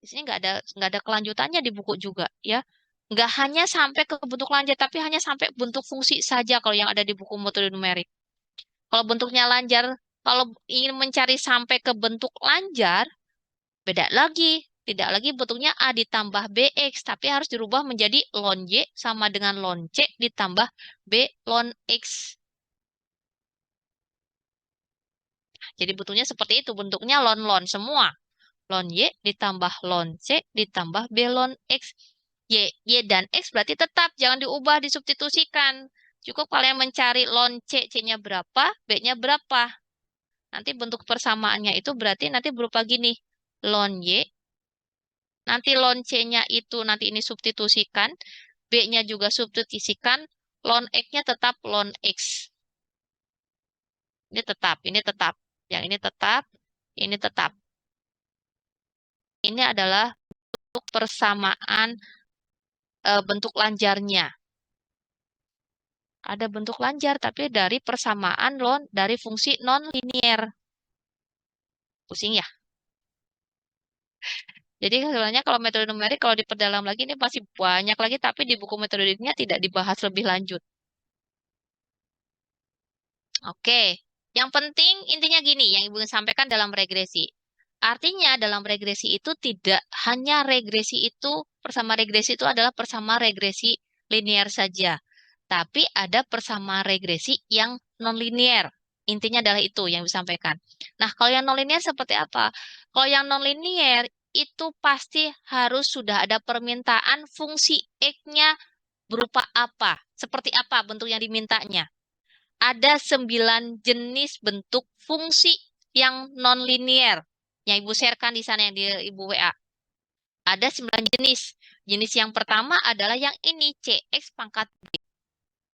Di sini nggak ada kelanjutannya di buku juga ya. Nggak hanya sampai ke bentuk lanjar, tapi hanya sampai bentuk fungsi saja kalau yang ada di buku metode numerik. Kalau bentuknya lanjar, kalau ingin mencari sampai ke bentuk lanjar, beda lagi. Tidak lagi bentuknya A ditambah BX, tapi harus dirubah menjadi ln Y sama dengan ln C ditambah B ln X. Jadi bentuknya seperti itu, bentuknya ln semua. Ln Y ditambah ln C ditambah B ln X. Y dan X berarti tetap, jangan diubah, disubstitusikan. Cukup kalian mencari ln C, C-nya berapa, B-nya berapa. Nanti bentuk persamaannya itu berarti nanti berupa gini. Ln Y, nanti ln C-nya itu nanti ini substitusikan, B-nya juga substitusikan, ln X-nya tetap ln X. Ini tetap, ini tetap. Yang ini tetap, ini tetap. Ini adalah bentuk persamaan bentuk lanjarnya. Ada bentuk lanjar, tapi dari persamaan dari fungsi non-linier. Pusing ya? Jadi sebenarnya kalau metode numerik, kalau diperdalam lagi, ini masih banyak lagi, tapi di buku metodiknya tidak dibahas lebih lanjut. Oke, yang penting intinya gini, yang Ibu sampaikan dalam regresi. Artinya dalam regresi itu tidak hanya regresi itu, persama regresi itu adalah persama regresi linear saja. Tapi ada persama regresi yang non-linear. Intinya adalah itu yang disampaikan. Nah, kalau yang non-linear seperti apa? Kalau yang non-linear itu pasti harus sudah ada permintaan fungsi X-nya berupa apa? Seperti apa bentuk yang dimintanya? Ada 9 jenis bentuk fungsi yang non-linear. Yang Ibu sharekan di sana yang di Ibu WA. Ada 9 jenis. Jenis yang pertama adalah yang ini, CX pangkat B.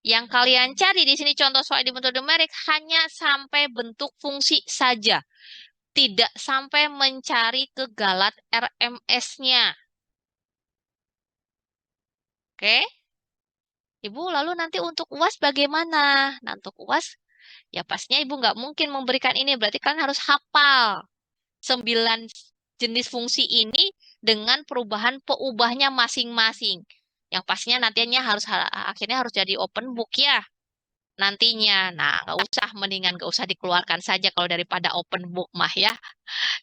Yang kalian cari di sini contoh soal di metode numerik hanya sampai bentuk fungsi saja. Tidak sampai mencari ke galat RMS-nya. Oke? Ibu, lalu nanti untuk UAS bagaimana? Nah, untuk UAS, ya pastinya Ibu nggak mungkin memberikan ini. Berarti kalian harus hafal 9 jenis fungsi ini dengan perubahan peubahnya masing-masing. Yang pastinya nantinya akhirnya harus jadi open book ya. Nantinya. Nah, nggak usah, mendingan nggak usah dikeluarkan saja kalau daripada open book mah ya.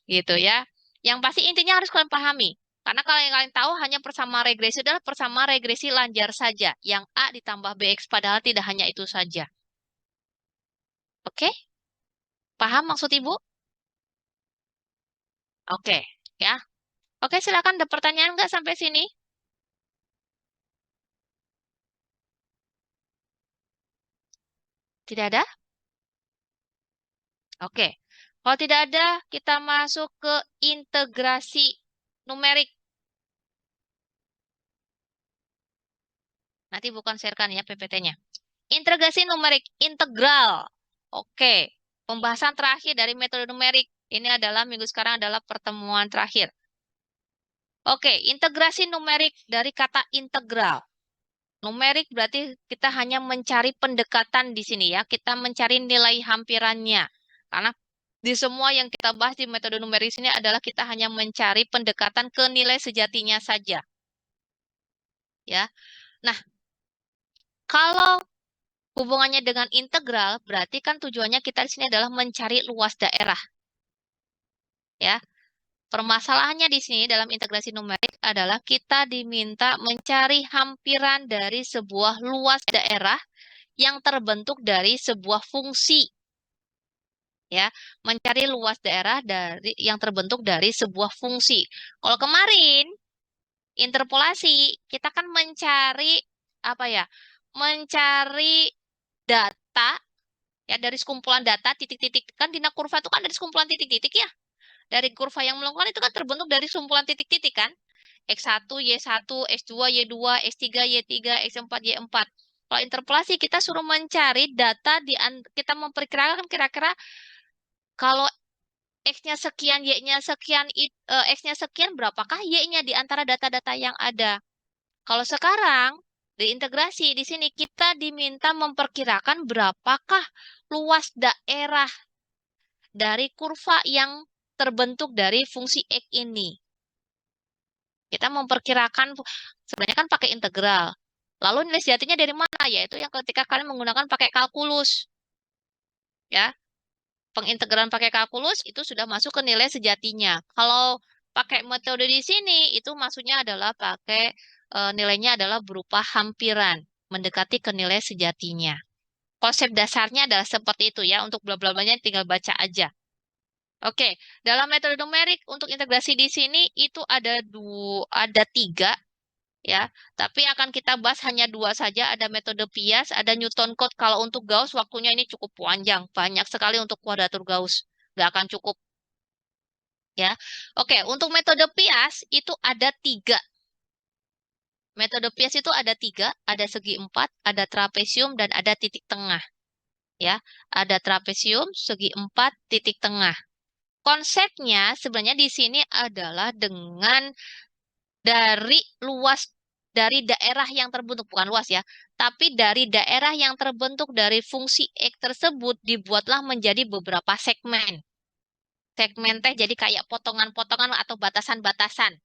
Gitu ya. Yang pasti intinya harus kalian pahami. Karena kalau yang kalian tahu hanya persama regresi adalah persama regresi lanjar saja. Yang A ditambah BX padahal tidak hanya itu saja. Oke? Paham maksud Ibu? Oke, ya. Oke, silakan ada pertanyaan nggak sampai sini? Tidak ada? Oke. Kalau tidak ada, kita masuk ke integrasi numerik. Nanti bukan sharekan ya PPT-nya. Integrasi numerik integral. Oke. Pembahasan terakhir dari metode numerik. Ini adalah minggu sekarang adalah pertemuan terakhir. Oke, integrasi numerik dari kata integral. Numerik berarti kita hanya mencari pendekatan di sini ya. Kita mencari nilai hampirannya. Karena di semua yang kita bahas di metode numerik ini adalah kita hanya mencari pendekatan ke nilai sejatinya saja. Ya. Nah, kalau hubungannya dengan integral, berarti kan tujuannya kita di sini adalah mencari luas daerah. Ya. Permasalahannya di sini dalam integrasi numerik adalah kita diminta mencari hampiran dari sebuah luas daerah yang terbentuk dari sebuah fungsi. Ya, mencari luas daerah dari yang terbentuk dari sebuah fungsi. Kalau kemarin interpolasi, kita kan mencari apa ya? Mencari data ya dari sekumpulan data titik-titik, kan di kurva itu kan dari sekumpulan titik-titik ya. Dari kurva yang melengkung itu kan terbentuk dari sekumpulan titik-titik kan. X1, Y1, X2, Y2, X3, Y3, X4, Y4. Kalau interpolasi kita suruh mencari data kita memperkirakan kira-kira kalau X-nya sekian, Y-nya sekian, X-nya sekian, berapakah Y-nya di antara data-data yang ada. Kalau sekarang di integrasi di sini kita diminta memperkirakan berapakah luas daerah dari kurva yang terbentuk dari fungsi X ini. Kita memperkirakan sebenarnya kan pakai integral. Lalu nilai sejatinya dari mana? Yaitu yang ketika kalian menggunakan pakai kalkulus. Ya, pengintegralan pakai kalkulus itu sudah masuk ke nilai sejatinya. Kalau pakai metode di sini itu maksudnya adalah pakai nilainya adalah berupa hampiran, mendekati ke nilai sejatinya. Konsep dasarnya adalah seperti itu ya. Untuk bla bla blanya tinggal baca aja. Oke, dalam metode numerik untuk integrasi di sini itu ada tiga ya. Tapi akan kita bahas hanya dua saja. Ada metode Pias, ada Newton Code. Kalau untuk Gauss waktunya ini cukup panjang, banyak sekali untuk kuadratur Gauss, nggak akan cukup ya. Oke, untuk metode Pias itu ada tiga. Metode Pias itu ada tiga, ada segi empat, ada trapesium dan ada titik tengah ya. Ada trapesium, segi empat, titik tengah. Konsepnya sebenarnya di sini adalah dengan dari luas dari daerah yang terbentuk, bukan luas ya, tapi dari daerah yang terbentuk dari fungsi X tersebut dibuatlah menjadi beberapa segmen. Segmen teh jadi kayak potongan-potongan atau batasan-batasan.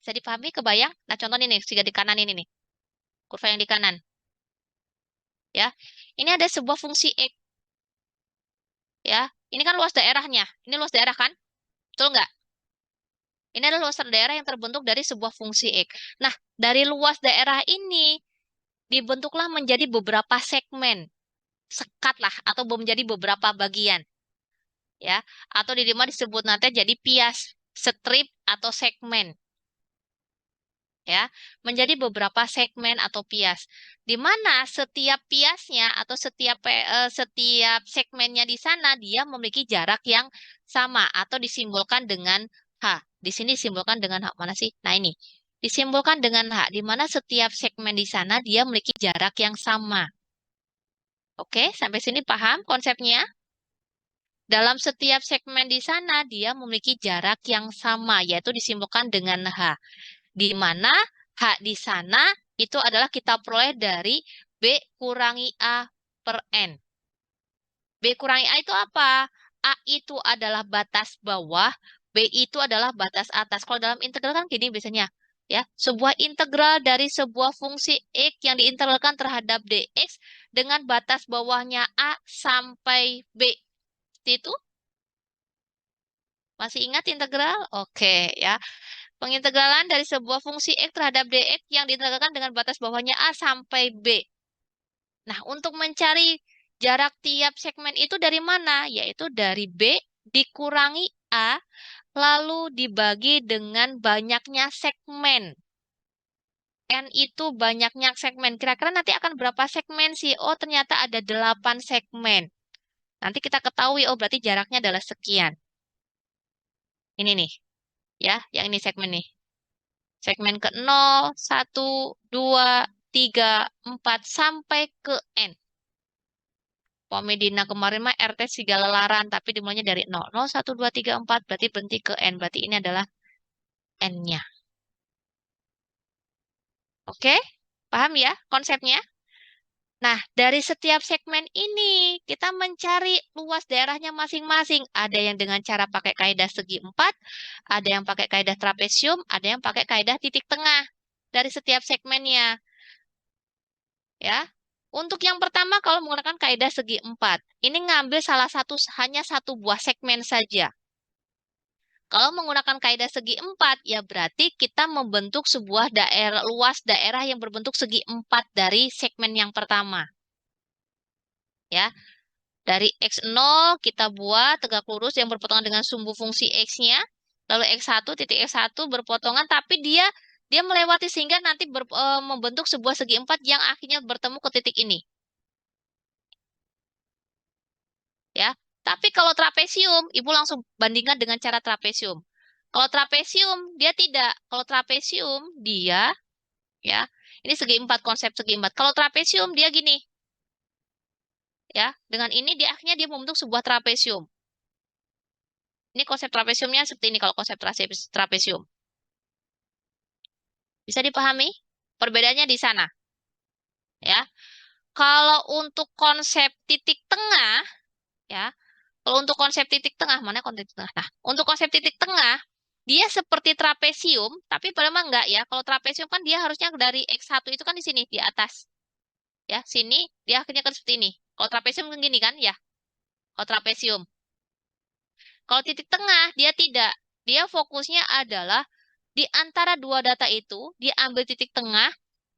Bisa dipahami, kebayang? Nah, contoh ini, jika di kanan ini nih. Kurva yang di kanan. Ya. Ini ada sebuah fungsi X. Ya. Ini kan luas daerahnya. Ini luas daerah kan? Betul nggak? Ini adalah luas daerah yang terbentuk dari sebuah fungsi X. Nah, dari luas daerah ini dibentuklah menjadi beberapa segmen, sekat lah, atau menjadi beberapa bagian. Ya, atau di mana disebut nanti jadi pias, strip atau segmen. Ya, menjadi beberapa segmen atau pias. Di mana setiap piasnya atau setiap segmennya di sana dia memiliki jarak yang sama atau disimbolkan dengan H. Di sini disimbolkan dengan H mana sih? Nah, ini. Disimbolkan dengan H, di mana setiap segmen di sana dia memiliki jarak yang sama. Oke, sampai sini paham konsepnya? Dalam setiap segmen di sana dia memiliki jarak yang sama, yaitu disimbolkan dengan H. Di mana H di sana itu adalah kita peroleh dari B kurangi A per N. B kurangi A itu apa? A itu adalah batas bawah, B itu adalah batas atas. Kalau dalam integral kan gini biasanya, ya, sebuah integral dari sebuah fungsi X yang diintegralkan terhadap dx dengan batas bawahnya A sampai B. Itu masih ingat integral? Oke, ya. Pengintegralan dari sebuah fungsi X terhadap dx yang diintegralkan dengan batas bawahnya A sampai B. Nah, untuk mencari jarak tiap segmen itu dari mana? Yaitu dari B dikurangi A, lalu dibagi dengan banyaknya segmen. N itu banyaknya segmen. Kira-kira nanti akan berapa segmen sih? Oh, ternyata ada 8 segmen. Nanti kita ketahui, oh berarti jaraknya adalah sekian. Ini nih, ya, yang ini segmen nih. Segmen ke 0, 1, 2, 3, 4, sampai ke N. Pomedina kemarin mah RT segala lelaran, tapi dimulainya dari 0. 0, 1, 2, 3, 4, berarti berhenti ke N. Berarti ini adalah N-nya. Oke? Paham ya konsepnya? Nah, dari setiap segmen ini, kita mencari luas daerahnya masing-masing. Ada yang dengan cara pakai kaidah segi 4, ada yang pakai kaidah trapesium, ada yang pakai kaidah titik tengah dari setiap segmennya. Ya, untuk yang pertama kalau menggunakan kaidah segi 4, ini ngambil salah satu, hanya satu buah segmen saja. Kalau menggunakan kaidah segi 4, ya berarti kita membentuk sebuah daerah, luas daerah yang berbentuk segi 4 dari segmen yang pertama. Ya, dari X0 kita buat tegak lurus yang berpotongan dengan sumbu fungsi X-nya. Lalu X1, titik X1 berpotongan, tapi dia melewati sehingga nanti membentuk sebuah segi 4 yang akhirnya bertemu ke titik ini. Ya, tapi kalau trapesium, Ibu langsung bandingkan dengan cara trapesium. Kalau trapesium, dia tidak. Kalau trapesium, dia, ya, ini segi 4, konsep segi 4. Kalau trapesium, dia gini. Ya, dengan ini dia akhirnya dia membentuk sebuah trapesium. Ini konsep trapesiumnya seperti ini kalau konsep trapesium. Bisa dipahami? Perbedaannya di sana. Ya. Kalau untuk konsep titik tengah, ya. Kalau untuk konsep titik tengah, mana konsep titik tengah? Nah, untuk konsep titik tengah, dia seperti trapesium, tapi memang enggak ya. Kalau trapesium kan dia harusnya dari X1 itu kan di sini, di atas. Ya, sini dia akhirnya kan seperti ini. Kalau trapesium kan gini kan, ya. Kalau trapesium. Kalau titik tengah, dia tidak. Dia fokusnya adalah di antara dua data itu, dia ambil titik tengah,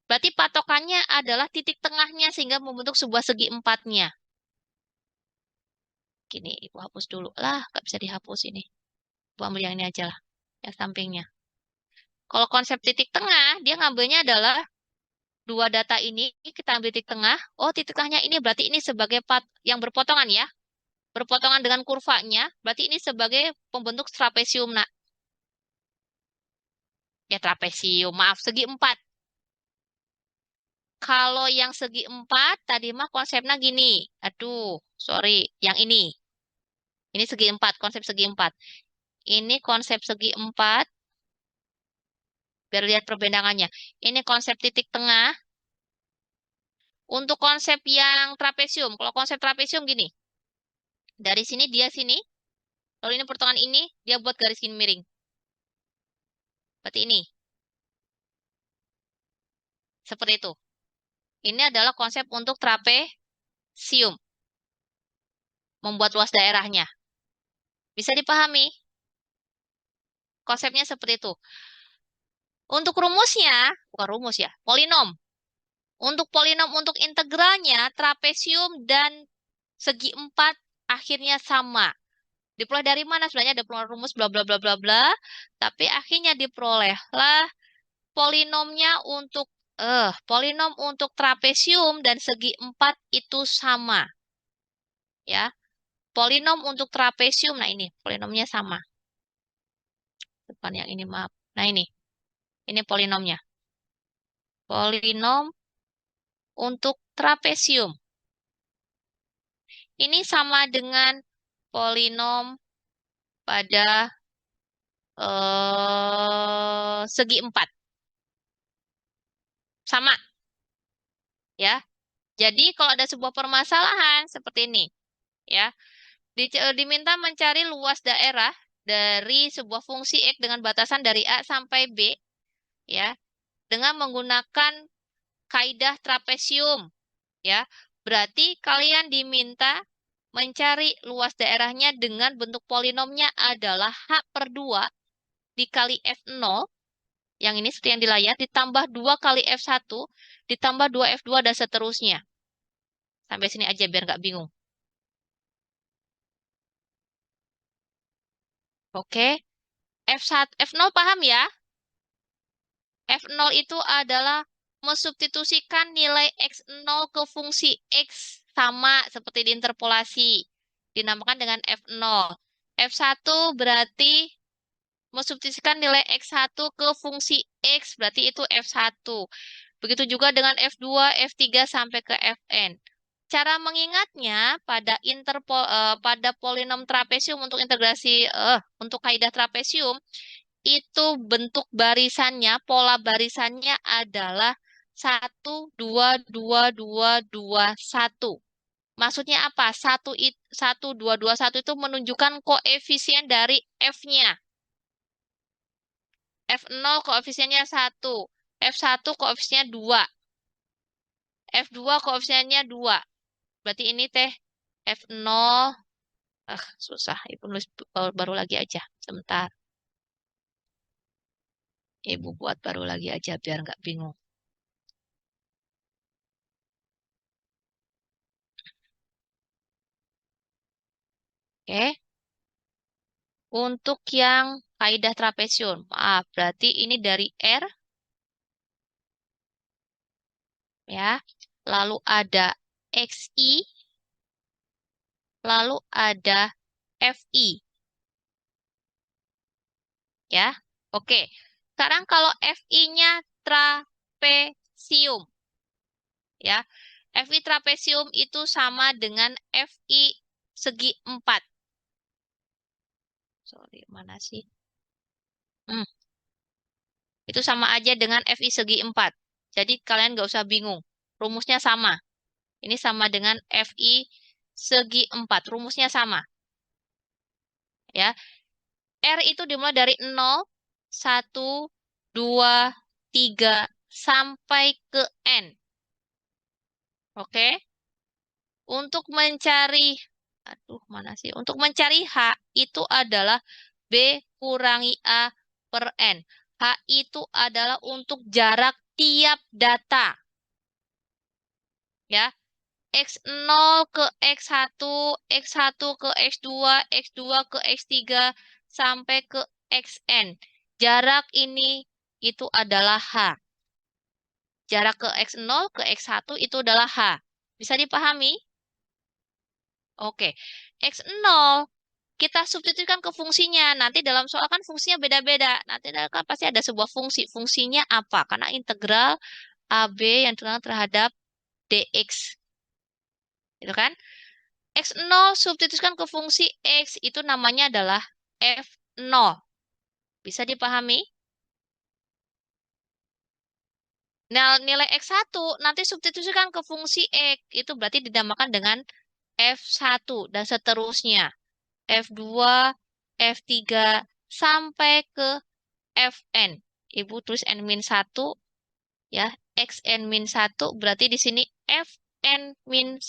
berarti patokannya adalah titik tengahnya sehingga membentuk sebuah segi empatnya. Gini, Ibu hapus dulu lah, nggak bisa dihapus ini. Ibu ambil yang ini aja lah, yang sampingnya. Kalau konsep titik tengah, dia ngambilnya adalah dua data ini, kita ambil titik tengah. Oh, titik tengahnya ini berarti ini sebagai yang berpotongan ya. Berpotongan dengan kurvanya, berarti ini sebagai pembentuk trapesium, nak. Ya, trapesium, maaf, segi empat. Kalau yang segi empat, tadi mah konsepnya gini. Aduh, sorry, yang ini. Ini segi empat, konsep segi empat. Ini konsep segi empat, biar lihat perbendaangannya. Ini konsep titik tengah. Untuk konsep yang trapesium, kalau konsep trapesium gini. Dari sini, dia sini. Lalu ini pertengahan ini, dia buat garis gini miring. Seperti ini. Seperti itu. Ini adalah konsep untuk trapesium. Membuat luas daerahnya. Bisa dipahami? Konsepnya seperti itu. Untuk rumusnya, bukan rumus ya, polinom. Untuk polinom untuk integralnya, trapesium dan segi empat akhirnya sama. Diperoleh dari mana? Sebenarnya ada rumus bla bla bla bla bla, tapi akhirnya diperolehlah polinomnya untuk polinom untuk trapesium dan segi empat itu sama. Ya. Polinom untuk trapesium, nah ini polinomnya sama. Depan yang ini maaf. Nah ini polinomnya. Polinom untuk trapesium. Ini sama dengan polinom pada segi 4. Sama. Ya. Jadi kalau ada sebuah permasalahan seperti ini. Ya. Diminta mencari luas daerah dari sebuah fungsi X dengan batasan dari A sampai B. Ya. Dengan menggunakan kaidah trapesium. Ya. Berarti kalian diminta mencari luas daerahnya dengan bentuk polinomnya adalah H/2 dikali F0, yang ini seperti yang di layar, ditambah 2 kali F1, ditambah 2 F2, dan seterusnya. Sampai sini aja biar nggak bingung. Oke. F1, F0 paham ya? F0 itu adalah mensubstitusikan nilai X0 ke fungsi X sama seperti di interpolasi. Dinamakan dengan F0. F1 berarti mensubstitusikan nilai X1 ke fungsi X, berarti itu F1. Begitu juga dengan F2, F3 sampai ke Fn. Cara mengingatnya pada polinom trapesium untuk integrasi untuk kaidah trapesium itu bentuk barisannya, pola barisannya adalah 1 2 2 2 2 1. Maksudnya apa? 1 2 2 1 itu menunjukkan koefisien dari F-nya. F0 koefisiennya 1, F1 koefisiennya 2, F2 koefisiennya 2. Berarti ini teh F0. Susah. Ibu nulis baru lagi aja. Sebentar. Ibu buat baru lagi aja biar nggak bingung. Oke. Untuk yang kaidah trapesium. Maaf, berarti ini dari R. Ya. Lalu ada XI. Lalu ada FI. Ya. Oke. Sekarang kalau FI-nya trapesium. Ya. FI trapesium itu sama dengan FI segi 4. Sorry, mana sih? Itu sama aja dengan FI segi 4. Jadi kalian nggak usah bingung. Rumusnya sama. Ini sama dengan FI segi 4. Rumusnya sama. Ya. R itu dimulai dari 0, 1, 2, 3, sampai ke N. Oke? Untuk mencari, aduh mana sih? Untuk mencari H itu adalah B kurangi A per N. H itu adalah untuk jarak tiap data. Ya. X0 ke X1, X1 ke X2, X2 ke X3, sampai ke Xn. Jarak ini itu adalah H. Jarak ke X0 ke X1 itu adalah H. Bisa dipahami? Oke. X0 kita substitusikan ke fungsinya. Nanti dalam soal kan fungsinya beda-beda. Nanti kan pasti ada sebuah fungsi. Fungsinya apa? Karena integral AB yang terhadap dx. Gitu kan? X0 substitusikan ke fungsi X. Itu namanya adalah F0. Bisa dipahami? Nah, nilai X1 nanti substitusikan ke fungsi X. Itu berarti dinamakan dengan F1 dan seterusnya. F2, F3, sampai ke Fn. Ibu tulis N-1, ya. Xn-1 berarti di sini Fn-1.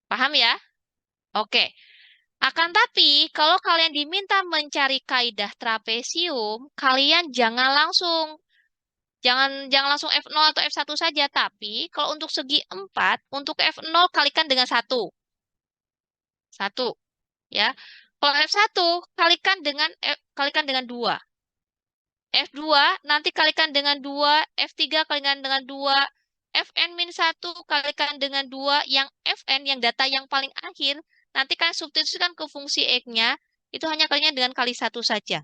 Paham ya? Oke. Akan tapi, kalau kalian diminta mencari kaidah trapesium, kalian jangan langsung langsung F0 atau F1 saja, tapi kalau untuk segi 4, untuk F0 kalikan dengan 1. 1, ya. Kalau F1 kalikan dengan 2. F2 nanti kalikan dengan 2, F3 kalikan dengan 2, Fn-1 kalikan dengan 2, yang Fn, yang data yang paling akhir, nanti kalian substitusikan ke fungsi X-nya, itu hanya kalinya dengan kali 1 saja.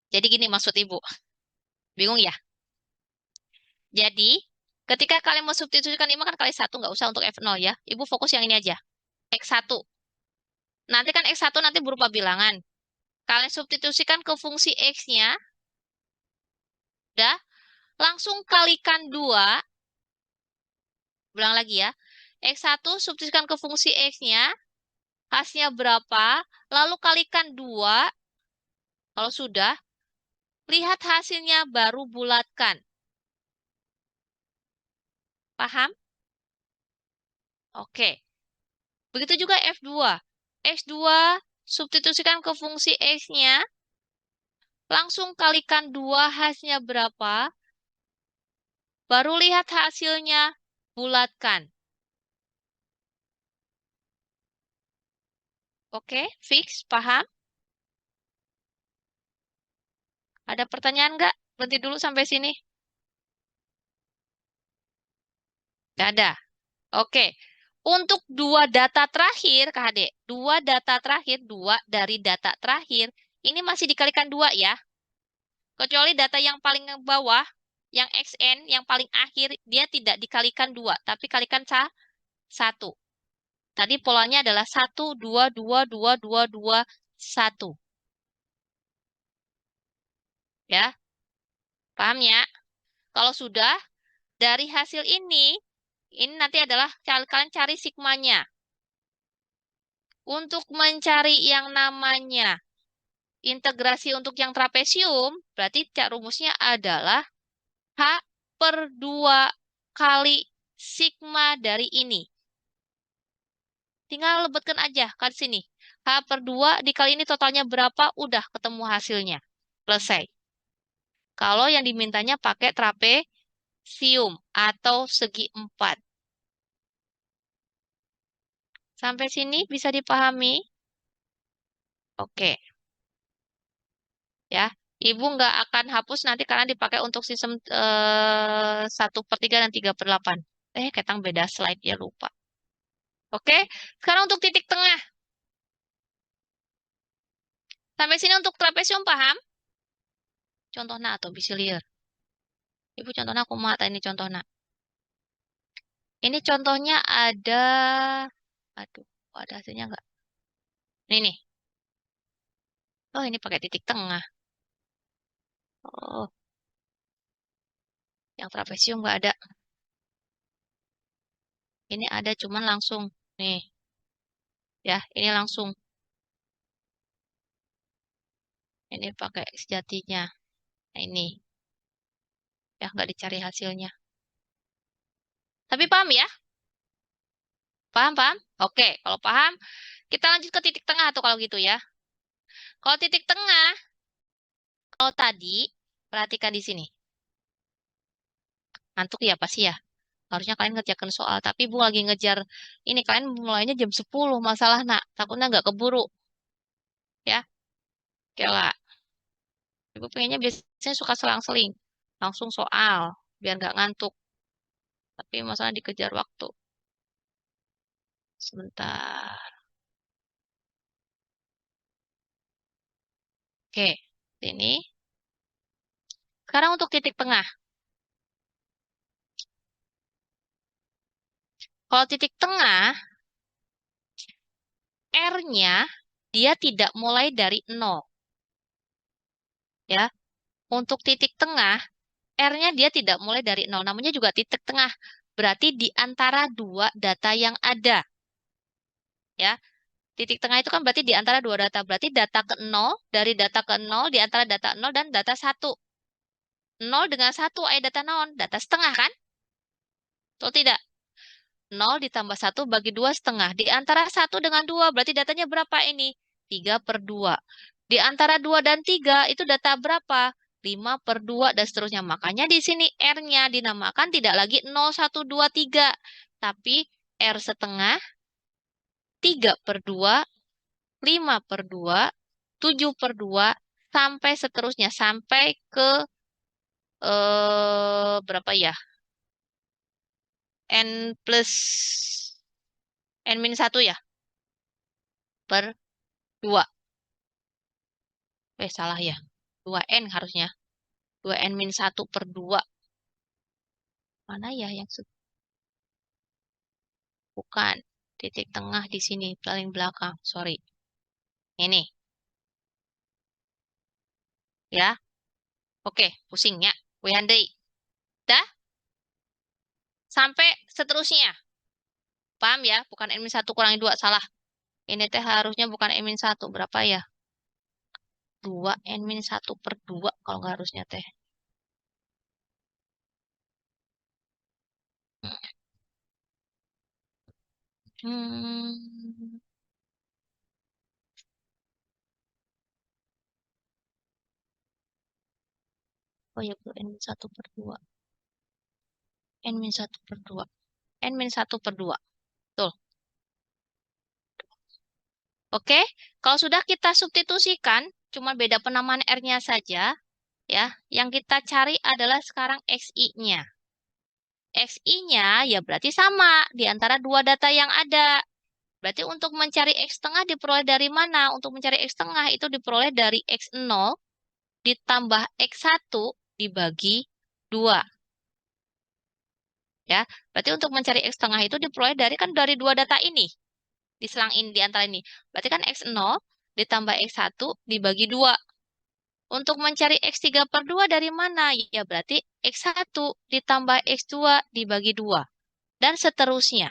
Jadi gini maksud Ibu. Bingung ya? Jadi, ketika kalian mau substitusikan ini kan kali 1, nggak usah untuk F0 ya. Ibu fokus yang ini aja. X1. Nanti kan X1 nanti berupa bilangan. Kalian substitusikan ke fungsi X-nya, udah, langsung kalikan 2. Ulang lagi ya. X1 substitusikan ke fungsi X-nya, hasilnya berapa, lalu kalikan 2. Kalau sudah, lihat hasilnya baru bulatkan. Paham? Oke. Begitu juga F2. X2 substitusikan ke fungsi X-nya, langsung kalikan 2, hasilnya berapa, baru lihat hasilnya, bulatkan. Oke, fix, paham? Ada pertanyaan nggak? Berhenti dulu sampai sini. Nggak ada. Oke. Untuk dua data terakhir, Kak Ade, dua data terakhir, dua dari data terakhir, ini masih dikalikan dua ya. Kecuali data yang paling bawah, yang XN, yang paling akhir, dia tidak dikalikan dua, tapi kalikan satu. Tadi polanya adalah 1, 2, 2, 2, 2, 2, 1. Ya, paham ya? Kalau sudah, dari hasil ini nanti adalah kalian cari sigmanya. Untuk mencari yang namanya integrasi untuk yang trapesium, berarti rumusnya adalah H per 2 kali sigma dari ini. Tinggal lebetkan aja ke sini. H per 2 dikali ini totalnya berapa, udah ketemu hasilnya. Selesai. Kalau yang dimintanya pakai trapesium atau segi 4. Sampai sini bisa dipahami? Oke. Ya. Ibu nggak akan hapus nanti karena dipakai untuk sistem 1/3 dan 3/8. Ketang beda slide ya lupa. Oke. Sekarang untuk titik tengah. Sampai sini untuk trapesium paham? Contohnya atau bisa lihat. Ibu contohnya aku mata ini contohnya. Ini contohnya ada, aduh, ada hasilnya nggak? Ini nih. Oh, ini pakai titik tengah. Oh, yang trapesium nggak ada. Ini ada cuman langsung. Nih, ya, ini langsung. Ini pakai sejatinya. Nah, ini. Ya, nggak dicari hasilnya. Tapi paham ya? Paham, paham? Oke, kalau paham, kita lanjut ke titik tengah atau kalau gitu ya. Kalau titik tengah, kalau tadi, perhatikan di sini. Ngantuk ya pasti ya. Harusnya kalian ngerjakan soal, tapi Ibu lagi ngejar ini kalian mulainya jam 10 masalah nak. Takutnya nggak keburu ya. Oke lah. Ibu pengennya biasanya suka selang-seling. Langsung soal biar nggak ngantuk. Tapi masalah dikejar waktu. Sebentar. Oke, sini. Sekarang untuk titik tengah. Kalau titik tengah, R-nya dia tidak mulai dari 0. Ya. Untuk titik tengah, R-nya dia tidak mulai dari 0. Namanya juga titik tengah. Berarti di antara dua data yang ada. Ya. Titik tengah itu kan berarti di antara dua data. Berarti data ke 0, dari data ke 0, di antara data 0 dan data 1. 0 dengan 1, data non. Data setengah kan? Betul tidak? 0 ditambah 1 bagi 2 setengah. Di antara 1 dengan 2, berarti datanya berapa ini? 3/2. Di antara 2 dan 3, itu data berapa? 5/2 dan seterusnya. Makanya di sini R-nya dinamakan tidak lagi 0, 1, 2, 3. Tapi R setengah, 3/2, 5/2, 7/2, sampai seterusnya. Sampai ke berapa ya? N plus N-1 ya? Per 2. Salah ya. 2N harusnya. 2N-1/2. Mana ya yang bukan. Titik tengah di sini, paling belakang. Sorry. Ini. Ya. Oke, pusing ya. Wihandai. Dah? Sampai seterusnya. Paham ya? Bukan N-1 kurangi 2. Salah. Ini teh harusnya bukan N-1. Berapa ya? 2 N-1/2 kalau nggak harusnya teh. Hmm. Oh ya, N-1/2. N-1/2. N-1/2. Betul. Oke, kalau sudah kita substitusikan, cuma beda penamaan R-nya saja, Ya, yang kita cari adalah sekarang XI-nya. XI-nya ya berarti sama di antara dua data yang ada. Berarti untuk mencari X tengah diperoleh dari mana? Untuk mencari X tengah itu diperoleh dari X0 ditambah X1 dibagi 2. Ya, berarti untuk mencari X tengah itu diperoleh dari dua data ini. Diselang ini di antara ini. Berarti kan X0 ditambah X1 dibagi 2. Untuk mencari X3/2 dari mana? Ya berarti X1 ditambah X2 dibagi 2. Dan seterusnya.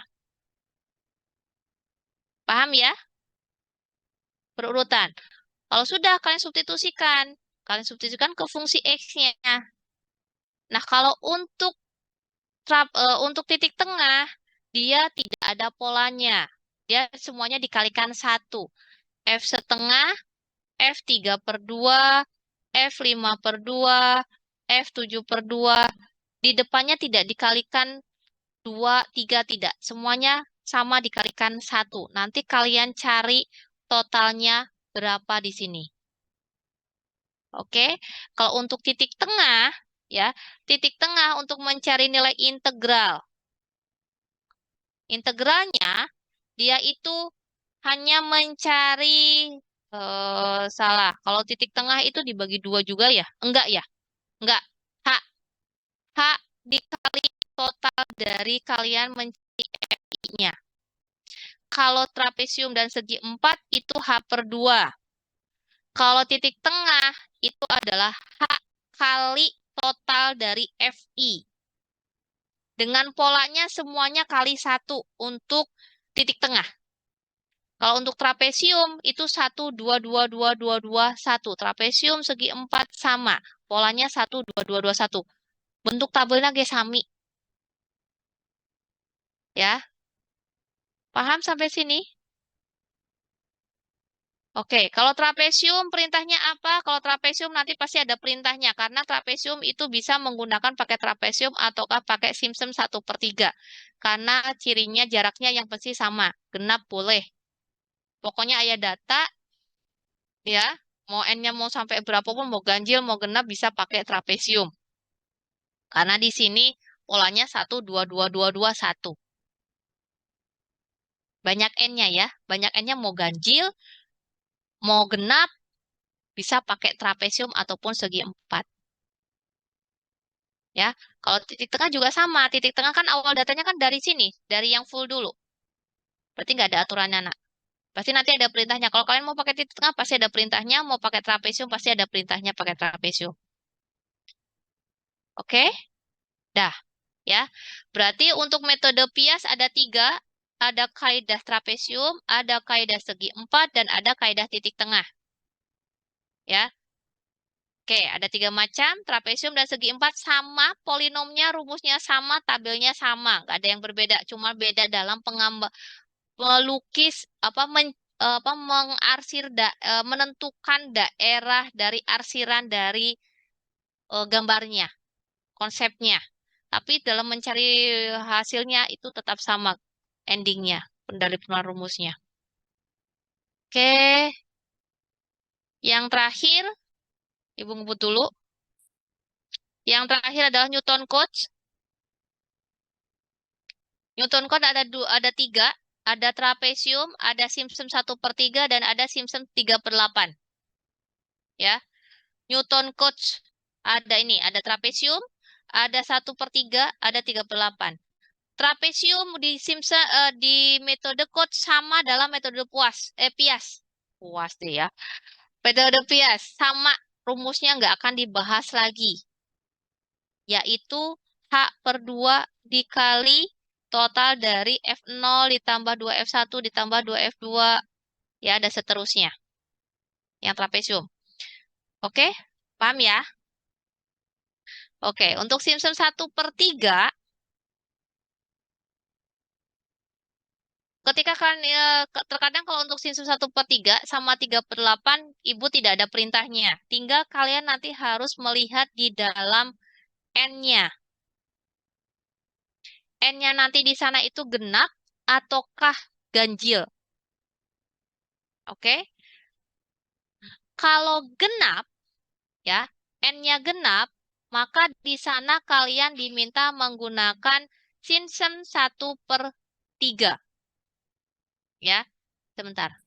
Paham ya? Berurutan. Kalau sudah, kalian substitusikan. Kalian substitusikan ke fungsi X-nya. Nah, kalau untuk titik tengah, dia tidak ada polanya. Dia semuanya dikalikan 1. F setengah, F3/2, F5/2, F7/2. Di depannya tidak dikalikan 2, 3, tidak. Semuanya sama dikalikan 1. Nanti kalian cari totalnya berapa di sini. Oke, kalau untuk titik tengah, ya, titik tengah untuk mencari nilai integral. Integralnya, dia itu hanya mencari, salah. Kalau titik tengah itu dibagi 2 juga ya? Enggak ya? Enggak. H. H dikali total dari kalian mencari FI-nya. Kalau trapesium dan segi 4 itu H/2. Kalau titik tengah itu adalah H kali total dari FI. Dengan polanya semuanya kali 1 untuk titik tengah. Kalau untuk trapesium itu 1, 2, 2, 2, 2, 2, 1. Trapesium segi 4 sama. Polanya 1, 2, 2, 2, 1. Bentuk tabelnya ge sami. Ya. Paham sampai sini? Oke, kalau trapesium perintahnya apa? Kalau trapesium nanti pasti ada perintahnya. Karena trapesium itu bisa menggunakan pakai trapesium ataukah pakai Simpson 1/3. Karena cirinya jaraknya yang pasti sama. Genap boleh. Pokoknya ayah data, ya, mau N-nya mau sampai berapapun, mau ganjil, mau genap, bisa pakai trapesium. Karena di sini polanya 1, 2, 2, 2, 2, 1. Banyak N-nya ya. Banyak N-nya mau ganjil, mau genap, bisa pakai trapesium ataupun segi 4. Ya, kalau titik tengah juga sama. Titik tengah kan awal datanya kan dari sini, dari yang full dulu. Berarti nggak ada aturannya, nak. Pasti nanti ada perintahnya. Kalau kalian mau pakai titik tengah, pasti ada perintahnya. Mau pakai trapesium, pasti ada perintahnya pakai trapesium. Oke? Dah, ya. Berarti untuk metode Pias ada 3. Ada kaidah trapesium, ada kaidah segi 4, dan ada kaidah titik tengah. Ya. Oke, ada 3 macam. Trapesium dan segi 4 sama. Polinomnya, rumusnya sama. Tabelnya sama. Nggak ada yang berbeda. Cuma beda dalam melukis, menentukan daerah dari arsiran dari gambarnya. Konsepnya. Tapi dalam mencari hasilnya itu tetap sama endingnya. Dari penulisan rumusnya. Oke. Yang terakhir. Ibu ngebut dulu. Yang terakhir adalah Newton Cotes. Newton Cotes ada 3. Ada trapesium, ada Simpson 1/3, dan ada Simpson 3/8. Ya. Newton Cotes ada ini. Ada trapesium, ada 1/3, ada 3/8. Trapesium di Simpson di metode Cotes sama dalam metode Pias. Puas deh ya. Metode Pias sama, rumusnya nggak akan dibahas lagi. Yaitu H/2 dikali total dari F0 ditambah 2F1 ditambah 2F2. Ya, ada seterusnya. Yang trapesium. Oke? Paham ya? Oke, untuk Simpson 1/3, ketika kalian terkadang kalau untuk Simpson 1/3 sama 3/8, Ibu tidak ada perintahnya. Tinggal kalian nanti harus melihat di dalam N-nya. N-nya nanti di sana itu genap ataukah ganjil. Oke? Kalau genap, ya, N-nya genap, maka di sana kalian diminta menggunakan Simpson 1/3. Ya, sebentar.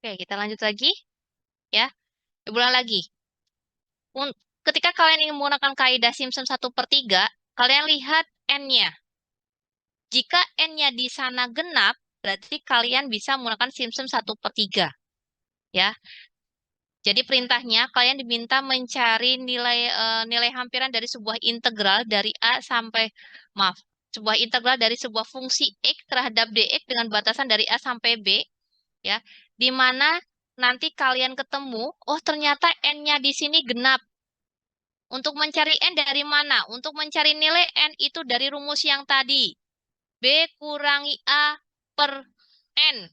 Oke, kita lanjut lagi. Ya, ulang lagi. Ketika kalian ingin menggunakan kaidah Simpson 1/3, kalian lihat N-nya. Jika N-nya di sana genap, berarti kalian bisa menggunakan Simpson 1/3. Ya, jadi perintahnya kalian diminta mencari nilai hampiran dari sebuah integral dari A sampai, maaf, sebuah integral dari sebuah fungsi X terhadap dx dengan batasan dari A sampai B, ya, di mana nanti kalian ketemu, oh ternyata N-nya di sini genap. Untuk mencari N dari mana? Untuk mencari nilai N itu dari rumus yang tadi. B kurangi A per N.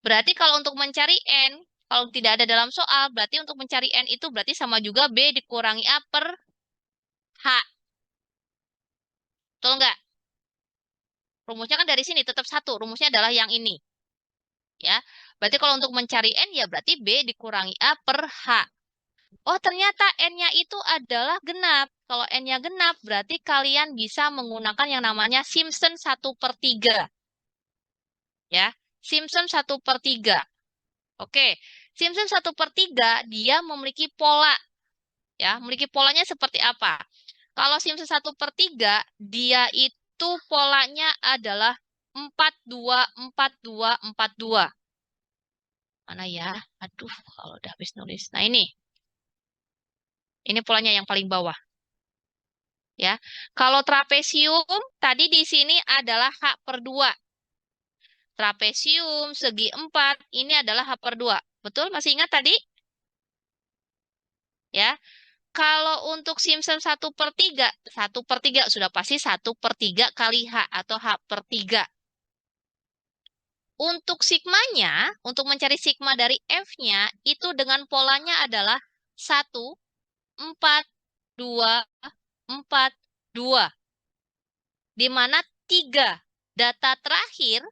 Berarti kalau untuk mencari N, kalau tidak ada dalam soal, berarti untuk mencari N itu berarti sama juga B dikurangi A per H. Betul nggak? Rumusnya kan dari sini tetap satu. Rumusnya adalah yang ini. Ya, berarti kalau untuk mencari N, ya berarti B dikurangi A per H. Oh, ternyata N-nya itu adalah genap. Kalau N-nya genap, berarti kalian bisa menggunakan yang namanya Simpson 1/3. Ya, Simpson 1/3. Oke, Simpson 1/3 dia memiliki pola. Ya, memiliki polanya seperti apa? Kalau Simpson 1/3, dia itu polanya adalah 424242. Mana ya? Aduh, kalau udah habis nulis. Nah, ini. Ini polanya yang paling bawah. Ya. Kalau trapesium tadi di sini adalah H/2. Trapesium segi 4 ini adalah H/2. Betul? Masih ingat tadi? Ya. Kalau untuk Simpson 1/3, 1/3 sudah pasti 1/3 kali H atau H/3. Untuk sigmanya, untuk mencari sigma dari F-nya, itu dengan polanya adalah 1, 4, 2, 4, 2. Di mana 3 data terakhir,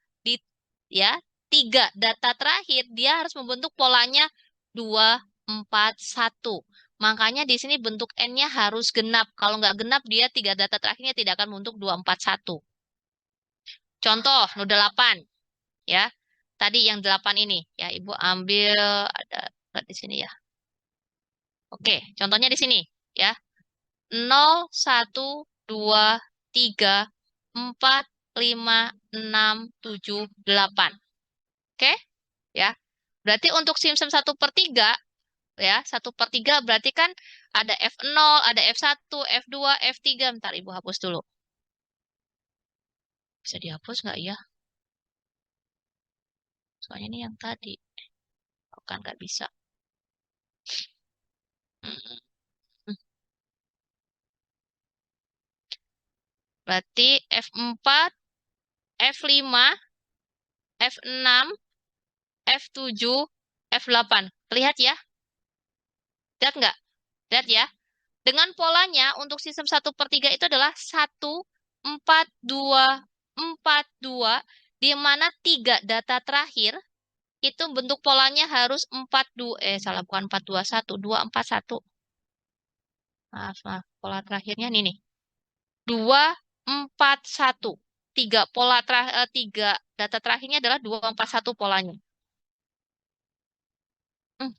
ya, 3 data terakhir, dia harus membentuk polanya 2, 4, 1. Makanya di sini bentuk N-nya harus genap. Kalau nggak genap, dia 3 data terakhirnya tidak akan membentuk 2, 4, 1. Contoh, noda 8. Ya, tadi yang 8 ini. Ya, Ibu ambil, ada di sini ya. Oke, contohnya di sini. Ya, 0, 1, 2, 3, 4, 5, 6, 7, 8. Oke, ya. Berarti untuk Simpson 1/3, ya, 1/3 berarti kan ada F0, ada F1, F2, F3. Bentar, Ibu hapus dulu. Bisa dihapus nggak ya? Soalnya ini yang tadi. Oh, kan nggak bisa. Berarti F4, F5, F6, F7, F8. Lihat ya? Lihat nggak? Lihat ya? Dengan polanya untuk sistem 1/3 itu adalah 1, 4, 2, 4, 2. di mana 3 data terakhir itu bentuk polanya harus 441, 241. Maaf, maaf. Pola terakhirnya nih. 241. 3 data terakhirnya adalah 241 polanya. Hmm,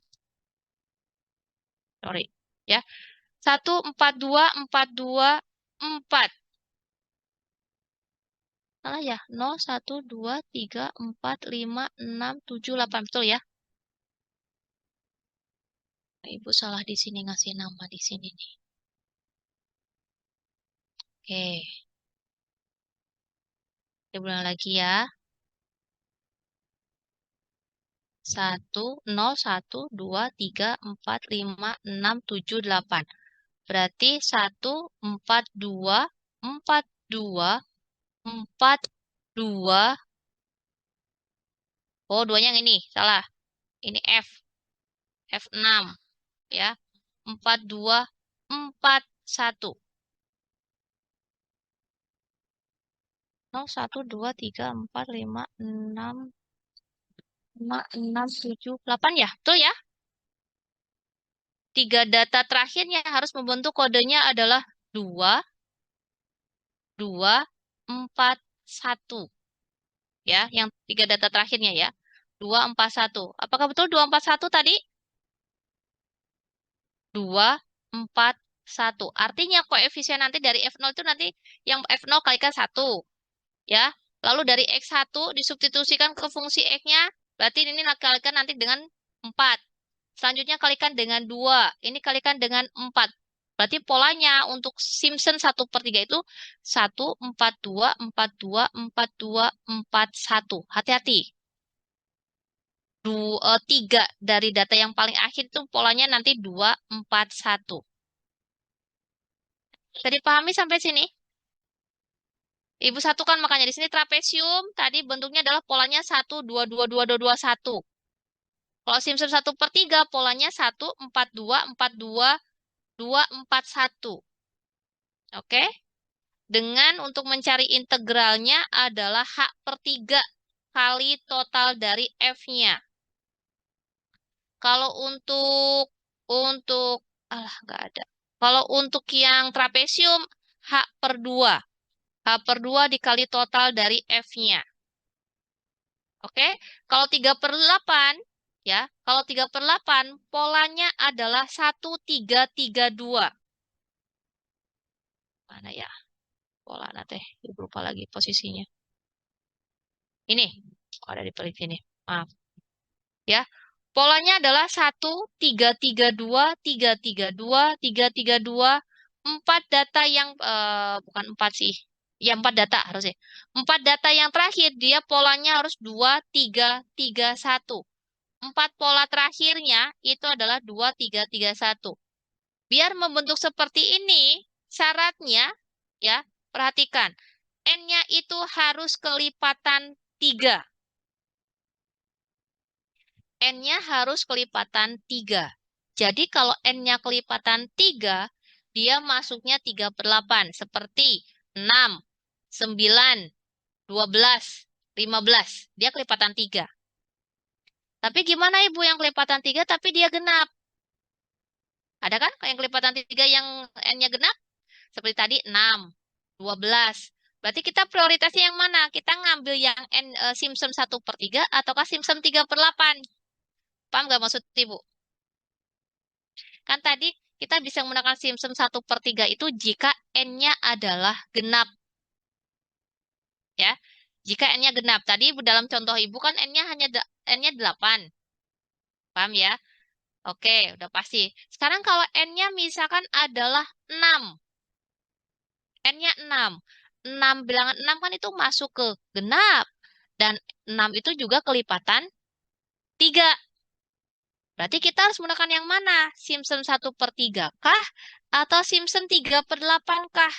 sorry. Ya. 142, 4. Salah ya. 0, 1, 2, 3, 4, 5, 6, 7, 8. Betul ya? Ibu salah di sini ngasih nama di sini nih. Oke. Kita ulang lagi ya. 1, 0, 1, 2, 3, 4, 5, 6, 7, 8. Berarti 1, 4, 2, 4, 2, 4, 2. Oh, duanya yang ini. Salah. Ini F. F6. Ya. 4, 2, 4, 1. 0, 1, 2, 3, 4, 5, 6, 5, 6, 7, 8 ya? Betul ya? 3 data terakhirnya harus membentuk kodenya adalah 2, 2, 4, 1. Ya, yang 3 data terakhirnya ya. 2, 4, 1. Apakah betul 2, 4, 1 tadi? 2, 4, 1. Artinya koefisien nanti dari F0 itu nanti yang F0 kalikan 1. Ya. Lalu dari X1 disubstitusikan ke fungsi X-nya. Berarti ini kalikan nanti dengan 4. Selanjutnya kalikan dengan 2. Ini kalikan dengan 4. Berarti polanya untuk Simpson 1/3 itu 1, 4, 2, 4, 2, 4, 2, 4, 1. Hati-hati. 3 dari data yang paling akhir itu polanya nanti 2, 4, 1. Bisa dipahami sampai sini? Ibu satukan makanya di sini trapesium tadi bentuknya adalah polanya 1, 2, 2, 2, 2, 2, 1. Kalau Simpson 1/3 polanya 1, 4, 2, 4, 2, 2, 4, 1. Oke? Dengan untuk mencari integralnya adalah H/3 kali total dari F-nya. Kalau untuk alah nggak ada. Kalau untuk yang trapesium H/2. H/2 dikali total dari F-nya. Oke? Kalau 3/8 ya, kalau 3/8 polanya adalah 1, 3, 3, 2. Mana ya? Pola teh, ibu lupa lagi posisinya. Ini, ada di pelit ini. Maaf. Ya, polanya adalah 1, 3, 3, 2, 3, 3, 2, 3, 3, 2, 4 data yang, bukan 4 sih. Ya, 4 data harusnya. 4 data yang terakhir, dia polanya harus 2, 3, 3, 1. 4 pola terakhirnya itu adalah 2, 3, 3, 1. Biar membentuk seperti ini, syaratnya, ya, perhatikan. N-nya itu harus kelipatan 3. N-nya harus kelipatan 3. Jadi kalau N-nya kelipatan 3, dia masuknya 3/8. Seperti 6, 9, 12, 15. Dia kelipatan 3. Tapi gimana ibu yang kelipatan 3 tapi dia genap? Ada kan yang kelipatan 3 yang N-nya genap? Seperti tadi 6, 12. Berarti kita prioritasnya yang mana? Kita ngambil yang Simpson 1/3 ataukah Simpson 3/8? Paham nggak maksud ibu? Kan tadi kita bisa menggunakan Simpson 1/3 itu jika N-nya adalah genap. Ya. Jika N-nya genap. Tadi dalam contoh ibu kan N-nya hanya N-nya 8. Paham ya? Oke, udah pasti. Sekarang kalau N-nya misalkan adalah 6. N-nya 6. 6 bilangan 6 kan itu masuk ke genap. Dan 6 itu juga kelipatan 3. Berarti kita harus menggunakan yang mana? Simpson 1/3 kah? Atau Simpson 3/8 kah?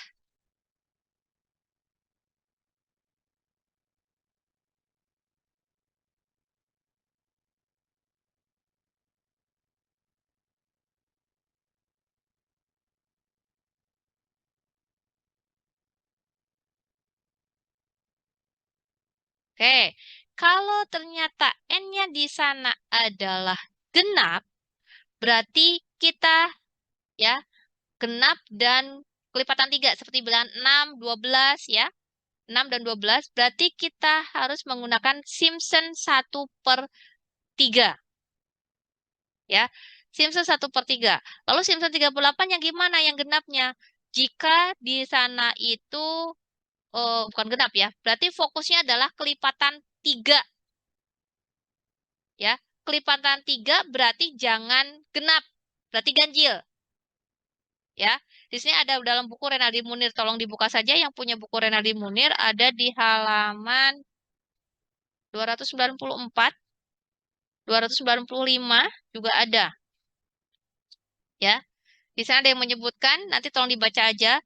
Oke, kalau ternyata N-nya di sana adalah genap, berarti kita ya genap dan kelipatan 3 seperti bilangan 6, 12 ya. 6 dan 12 berarti kita harus menggunakan Simpson 1/3 ya. Simpson 1/3. Lalu Simpson 38 yang gimana yang genapnya? Jika di sana itu bukan genap ya, berarti fokusnya adalah kelipatan 3 ya. Kelipatan 3 berarti jangan genap, berarti ganjil. Ya, di sini ada dalam buku Renaldi Munir, tolong dibuka saja yang punya buku Renaldi Munir ada di halaman 294, 295 juga ada. Ya, di sana ada yang menyebutkan, nanti tolong dibaca aja.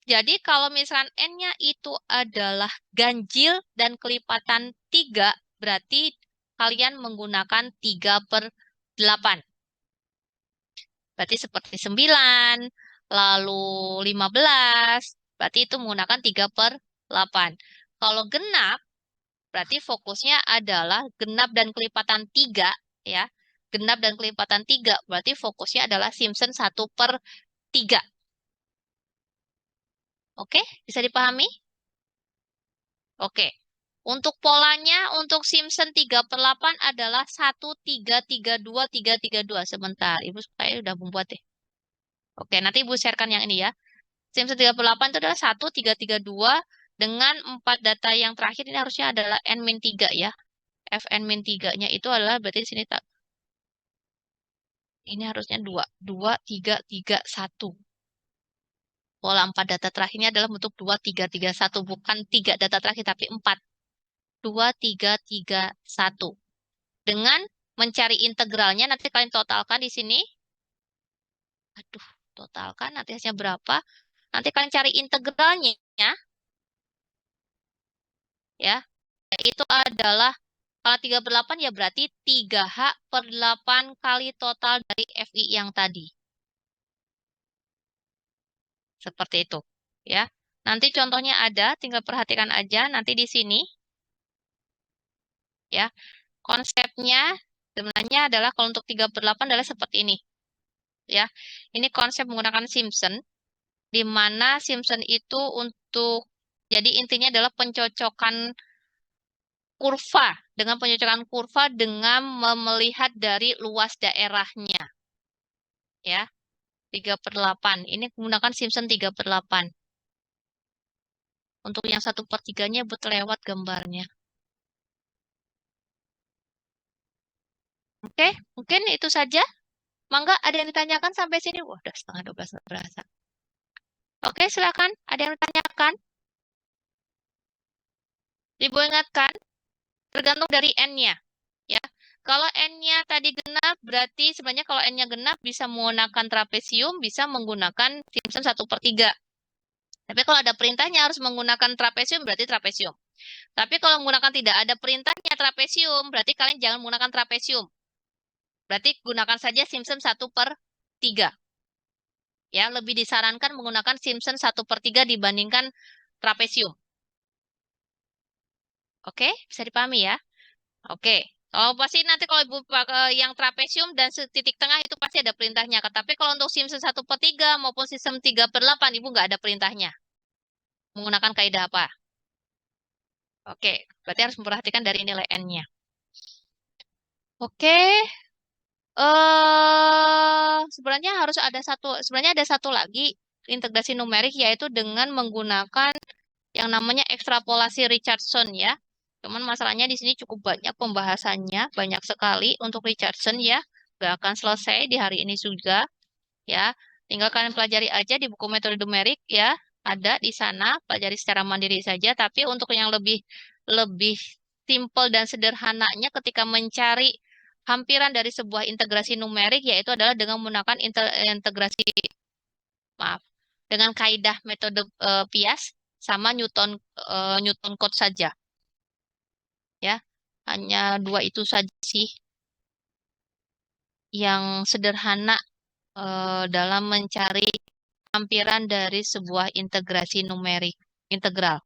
Jadi kalau misalkan N-nya itu adalah ganjil dan kelipatan 3, berarti kalian menggunakan 3/8. Berarti seperti 9, lalu 15, berarti itu menggunakan 3/8. Kalau genap, berarti fokusnya adalah genap dan kelipatan 3, ya. Genap dan kelipatan 3, berarti fokusnya adalah Simpson 1/3. Oke, bisa dipahami? Oke. Untuk polanya, untuk Simpson 3/8 adalah 1, 3, 3, 2, 3, 3, 2. Sebentar, Ibu saya udah membuat deh. Oke, nanti Ibu sharekan yang ini ya. Simpson 38 itu adalah 1, 3, 3, 2. Dengan 4 data yang terakhir ini harusnya adalah N-3 ya. Fn-3-nya itu adalah berarti di sini tak. Ini harusnya 2. 2, 3, 3, 1. Pola 4 data terakhirnya adalah bentuk 2, 3, 3, 1. Bukan 3 data terakhir, tapi 4. 2, 3, 3, 1. Dengan mencari integralnya, nanti kalian totalkan di sini. Aduh, totalkan nanti hasilnya berapa. Nanti kalian cari integralnya. Ya, itu adalah kalau 3/8 ya berarti 3H/8 kali total dari FI yang tadi. Seperti itu. Ya. Nanti contohnya ada, tinggal perhatikan aja nanti di sini. Ya. Konsepnya sebenarnya adalah kalau untuk 3/8 adalah seperti ini. Ya. Ini konsep menggunakan Simpson, di mana Simpson itu untuk, jadi intinya adalah pencocokan kurva, dengan pencocokan kurva dengan melihat dari luas daerahnya. Ya. 3/8. Ini menggunakan Simpson 3/8. Untuk yang 1/3-nya buat lewat gambarnya. Oke, mungkin itu saja. Mangga, ada yang ditanyakan sampai sini? Wah, udah setengah 12 nggak berasa. Oke, silakan. Ada yang ditanyakan? Ibu ingatkan, tergantung dari N-nya. Ya. Kalau N-nya tadi genap, berarti sebenarnya kalau N-nya genap bisa menggunakan trapesium, bisa menggunakan Simpson 1/3. Tapi kalau ada perintahnya harus menggunakan trapesium, berarti trapesium. Tapi kalau menggunakan tidak ada perintahnya trapesium, berarti kalian jangan menggunakan trapesium. Berarti gunakan saja Simpson 1/3. Ya, lebih disarankan menggunakan Simpson 1/3 dibandingkan trapesium. Oke, bisa dipahami ya? Oke. Oh, pasti nanti kalau Ibu pakai yang trapesium dan titik tengah itu pasti ada perintahnya. Tapi kalau untuk Simpson 1/3 maupun sistem 3/8 Ibu nggak ada perintahnya. Menggunakan kaidah apa? Oke, berarti harus memperhatikan dari nilai N-nya. Oke. Sebenarnya ada satu lagi integrasi numerik yaitu dengan menggunakan yang namanya ekstrapolasi Richardson ya. Cuman masalahnya di sini cukup banyak pembahasannya, banyak sekali untuk Richardson ya. Gak akan selesai di hari ini juga ya. Tinggal kalian pelajari aja di buku metode numerik ya. Ada di sana, pelajari secara mandiri saja. Tapi untuk yang lebih lebih simple dan sederhananya ketika mencari hampiran dari sebuah integrasi numerik yaitu adalah dengan menggunakan integrasi dengan kaidah metode Piast sama Newton code saja. Ya. Hanya dua itu saja sih yang sederhana dalam mencari hampiran dari sebuah integrasi numerik integral.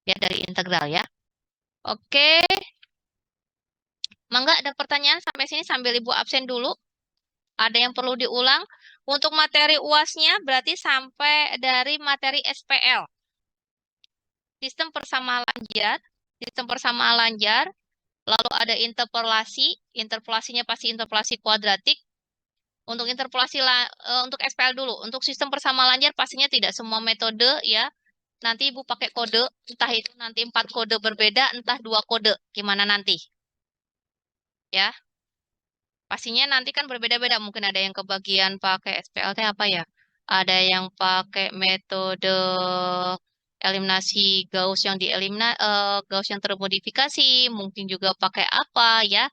Ya, dari integral ya. Oke, Mangga ada pertanyaan sampai sini sambil Ibu absen dulu. Ada yang perlu diulang? Untuk materi UASnya berarti sampai dari materi SPL. Sistem persamaan lanjar, sistem persamaan lanjar, lalu ada interpolasi, interpolasinya pasti interpolasi kuadratik. Untuk untuk SPL dulu, untuk sistem persamaan lanjar pastinya tidak semua metode ya. Nanti Ibu pakai kode, entah itu nanti 4 kode berbeda, entah 2 kode, gimana nanti. Ya, pastinya nanti kan berbeda-beda. Mungkin ada yang kebagian pakai SPLT apa ya? Ada yang pakai metode eliminasi Gauss yang termodifikasi, mungkin juga pakai apa ya?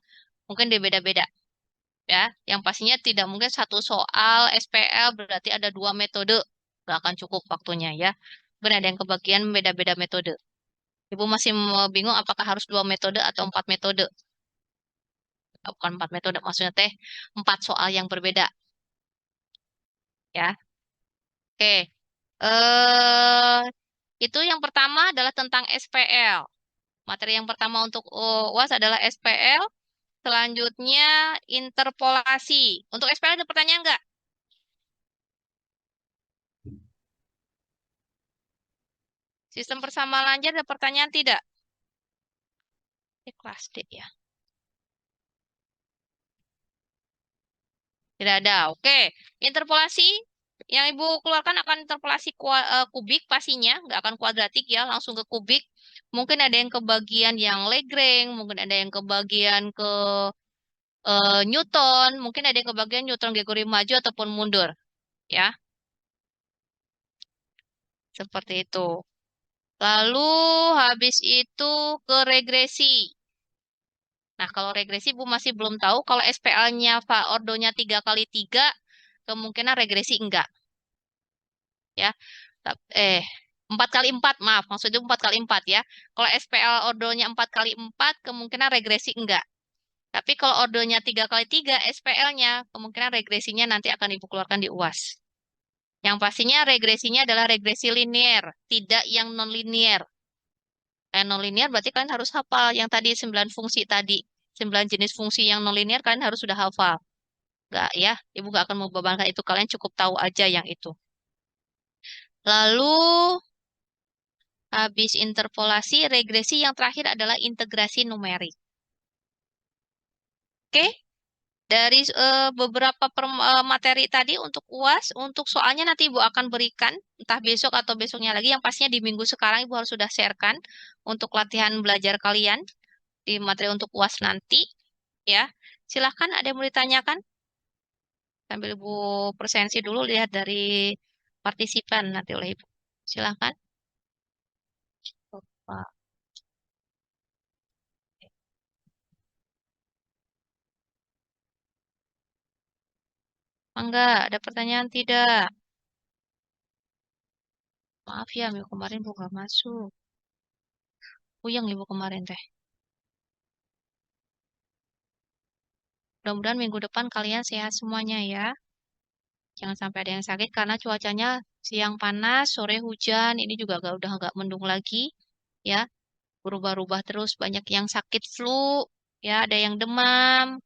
Mungkin beda-beda ya. Yang pastinya tidak mungkin satu soal SPL berarti ada 2 metode. Nggak akan cukup waktunya ya. Mungkin ada yang kebagian beda-beda metode. Ibu masih bingung apakah harus 2 metode atau 4 metode? Bukan 4 metode, maksudnya 4 soal yang berbeda ya. Oke. Eh itu yang pertama adalah tentang SPL. Materi yang pertama untuk UAS adalah SPL. Selanjutnya interpolasi. Untuk SPL ada pertanyaan nggak? Sistem persamaan lanjar ada pertanyaan tidak? Ini kelas D ya. Tidak ada. Oke. Interpolasi. Yang Ibu keluarkan akan interpolasi kubik pastinya. Nggak akan kuadratik ya. Langsung ke kubik. Mungkin ada yang kebagian yang Lagrange. Mungkin ada yang kebagian ke Newton. Mungkin ada yang kebagian Newton Gregory maju ataupun mundur. Ya. Seperti itu. Lalu habis itu ke regresi. Nah, kalau regresi Bu masih belum tahu kalau SPL-nya ordonya 3 kali 3 kemungkinan regresi enggak. Ya. 4 kali 4, maaf, maksudnya 4 kali 4 ya. Kalau SPL ordonya 4 kali 4 kemungkinan regresi enggak. Tapi kalau ordonya 3 kali 3 SPL-nya kemungkinan regresinya nanti akan Ibu keluarkan di UAS. Yang pastinya regresinya adalah regresi linear, tidak yang non-linear. Non-linear berarti kalian harus hafal yang tadi 9 fungsi tadi. 9 jenis fungsi yang non-linear kalian harus sudah hafal. Enggak ya, Ibu nggak akan membebankan itu. Kalian cukup tahu aja yang itu. Lalu habis interpolasi, regresi yang terakhir adalah integrasi numerik. Oke, dari beberapa materi tadi untuk UAS, untuk soalnya nanti Ibu akan berikan, entah besok atau besoknya lagi, yang pastinya di minggu sekarang Ibu harus sudah sharekan untuk latihan belajar kalian di materi untuk UAS nanti. Ya, silahkan ada yang mau ditanyakan? Sambil Ibu presensi dulu, lihat dari partisipan nanti oleh Ibu. Silahkan. Pak. Mangga, ada pertanyaan tidak? Maaf ya, minggu kemarin Bu nggak masuk. Puyeng Ibu kemarin teh. Mudah-mudahan minggu depan kalian sehat semuanya ya. Jangan sampai ada yang sakit karena cuacanya siang panas, sore hujan. Ini juga udah nggak mendung lagi ya. Berubah-ubah terus, banyak yang sakit flu, ya, ada yang demam,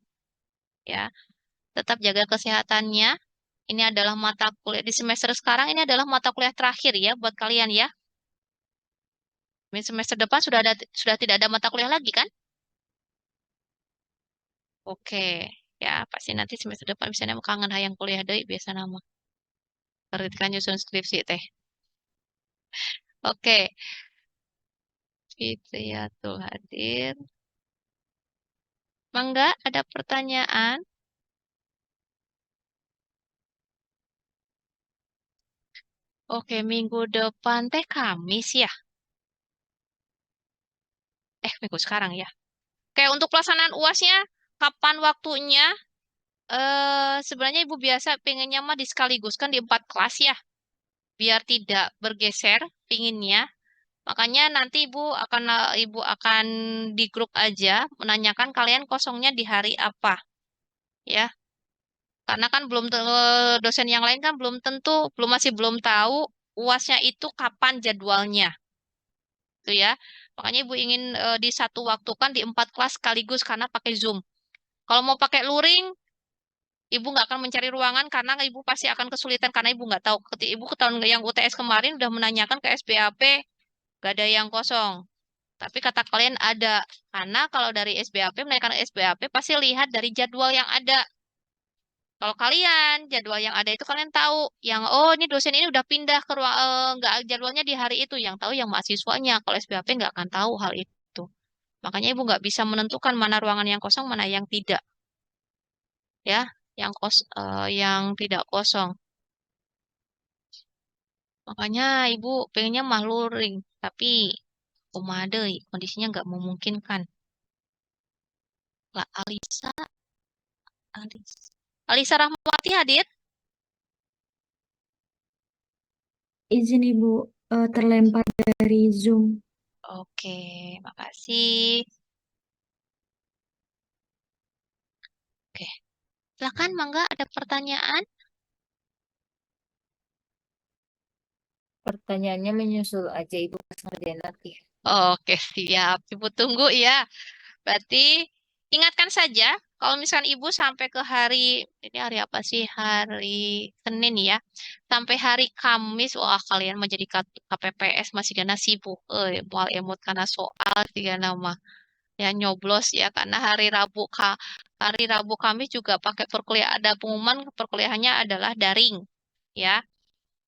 ya. Tetap jaga kesehatannya. Ini adalah mata kuliah di semester sekarang, ini adalah mata kuliah terakhir ya buat kalian ya. Semester depan sudah tidak ada mata kuliah lagi kan? Oke, ya pasti nanti semester depan misalnya kangen hayang kuliah deh biasa nama. Kan nyusun skripsi teh. Oke, Fitriyatul hadir. Mangga, ada pertanyaan? Oke, minggu depan teh Kamis ya? Minggu sekarang ya. Oke, untuk pelaksanaan UASnya, kapan waktunya? Sebenarnya Ibu biasa pengennya mah disekaligus kan di 4 kelas ya, biar tidak bergeser pinginnya. Makanya nanti Ibu akan di grup aja menanyakan kalian kosongnya di hari apa, ya. Karena kan dosen yang lain kan belum tentu, masih belum tahu UASnya itu kapan jadwalnya, tuh ya. Makanya Ibu ingin di satu waktu kan di 4 kelas sekaligus karena pakai Zoom. Kalau mau pakai luring, Ibu nggak akan mencari ruangan karena Ibu pasti akan kesulitan karena Ibu nggak tahu. Ketika Ibu ke tahun yang UTS kemarin udah menanyakan ke SBAP, nggak ada yang kosong. Tapi kata kalian ada. Karena kalau dari SBAP, menanyakan SBAP pasti lihat dari jadwal yang ada. Kalau kalian, jadwal yang ada itu kalian tahu. Yang, oh ini dosen ini udah pindah ke ruang, nggak jadwalnya di hari itu. Yang tahu yang mahasiswanya. Kalau SBAP nggak akan tahu hal itu. Makanya Ibu nggak bisa menentukan mana ruangan yang kosong, mana yang tidak. Ya, yang tidak kosong. Makanya Ibu pengennya mah luring. Tapi, kumade, kondisinya nggak memungkinkan. Lah, Alisa Rahmawati hadir? Izin Ibu, terlempar dari Zoom. Oke, makasih. Oke, silakan Mangga ada pertanyaan? Pertanyaannya menyusul aja Ibu pas ngerjain nanti. Oke, siap. Ibu tunggu ya. Berarti ingatkan saja kalau misalkan Ibu sampai ke ini hari apa sih? Hari Senin ya. Sampai hari Kamis, wah kalian menjadi KPPS masih gana sibuk. Mual emot karena soal sih nama. Ya nyoblos ya karena hari Rabu Kamis juga pakai perkuliahan ada pengumuman perkuliahannya adalah daring ya.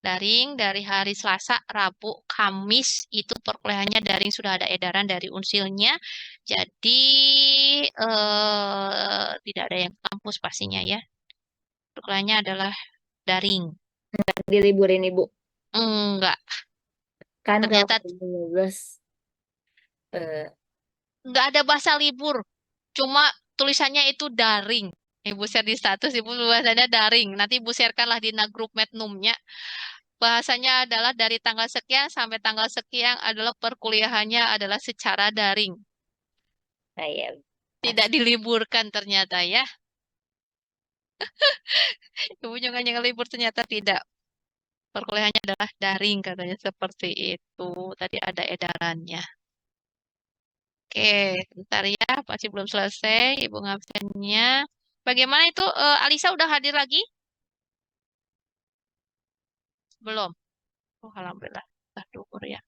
Daring dari hari Selasa, Rabu, Kamis itu perkuliahannya daring sudah ada edaran dari Unsilnya. Jadi tidak ada yang kampus pastinya ya. Perkuliahannya adalah daring. Diliburin Ibu. Enggak, Kan kalau ternyata 2015 eh, enggak ada bahasa libur. Cuma tulisannya itu daring. Ibu share di status, ibu bahasanya daring. Nanti ibu sharekanlah di grup Mednumnya. Bahasanya adalah dari tanggal sekian sampai tanggal sekian adalah perkuliahannya adalah secara daring. nah ya, Tidak diliburkan ternyata ya. Ibu juga yang libur ternyata tidak. Perkuliahannya adalah daring katanya seperti itu. Tadi ada edarannya. Oke, bentar ya, masih belum selesai ibu ngabsennya. Bagaimana itu Alisa udah hadir lagi? Belum. Oh, alhamdulillah. Dah duhur ya.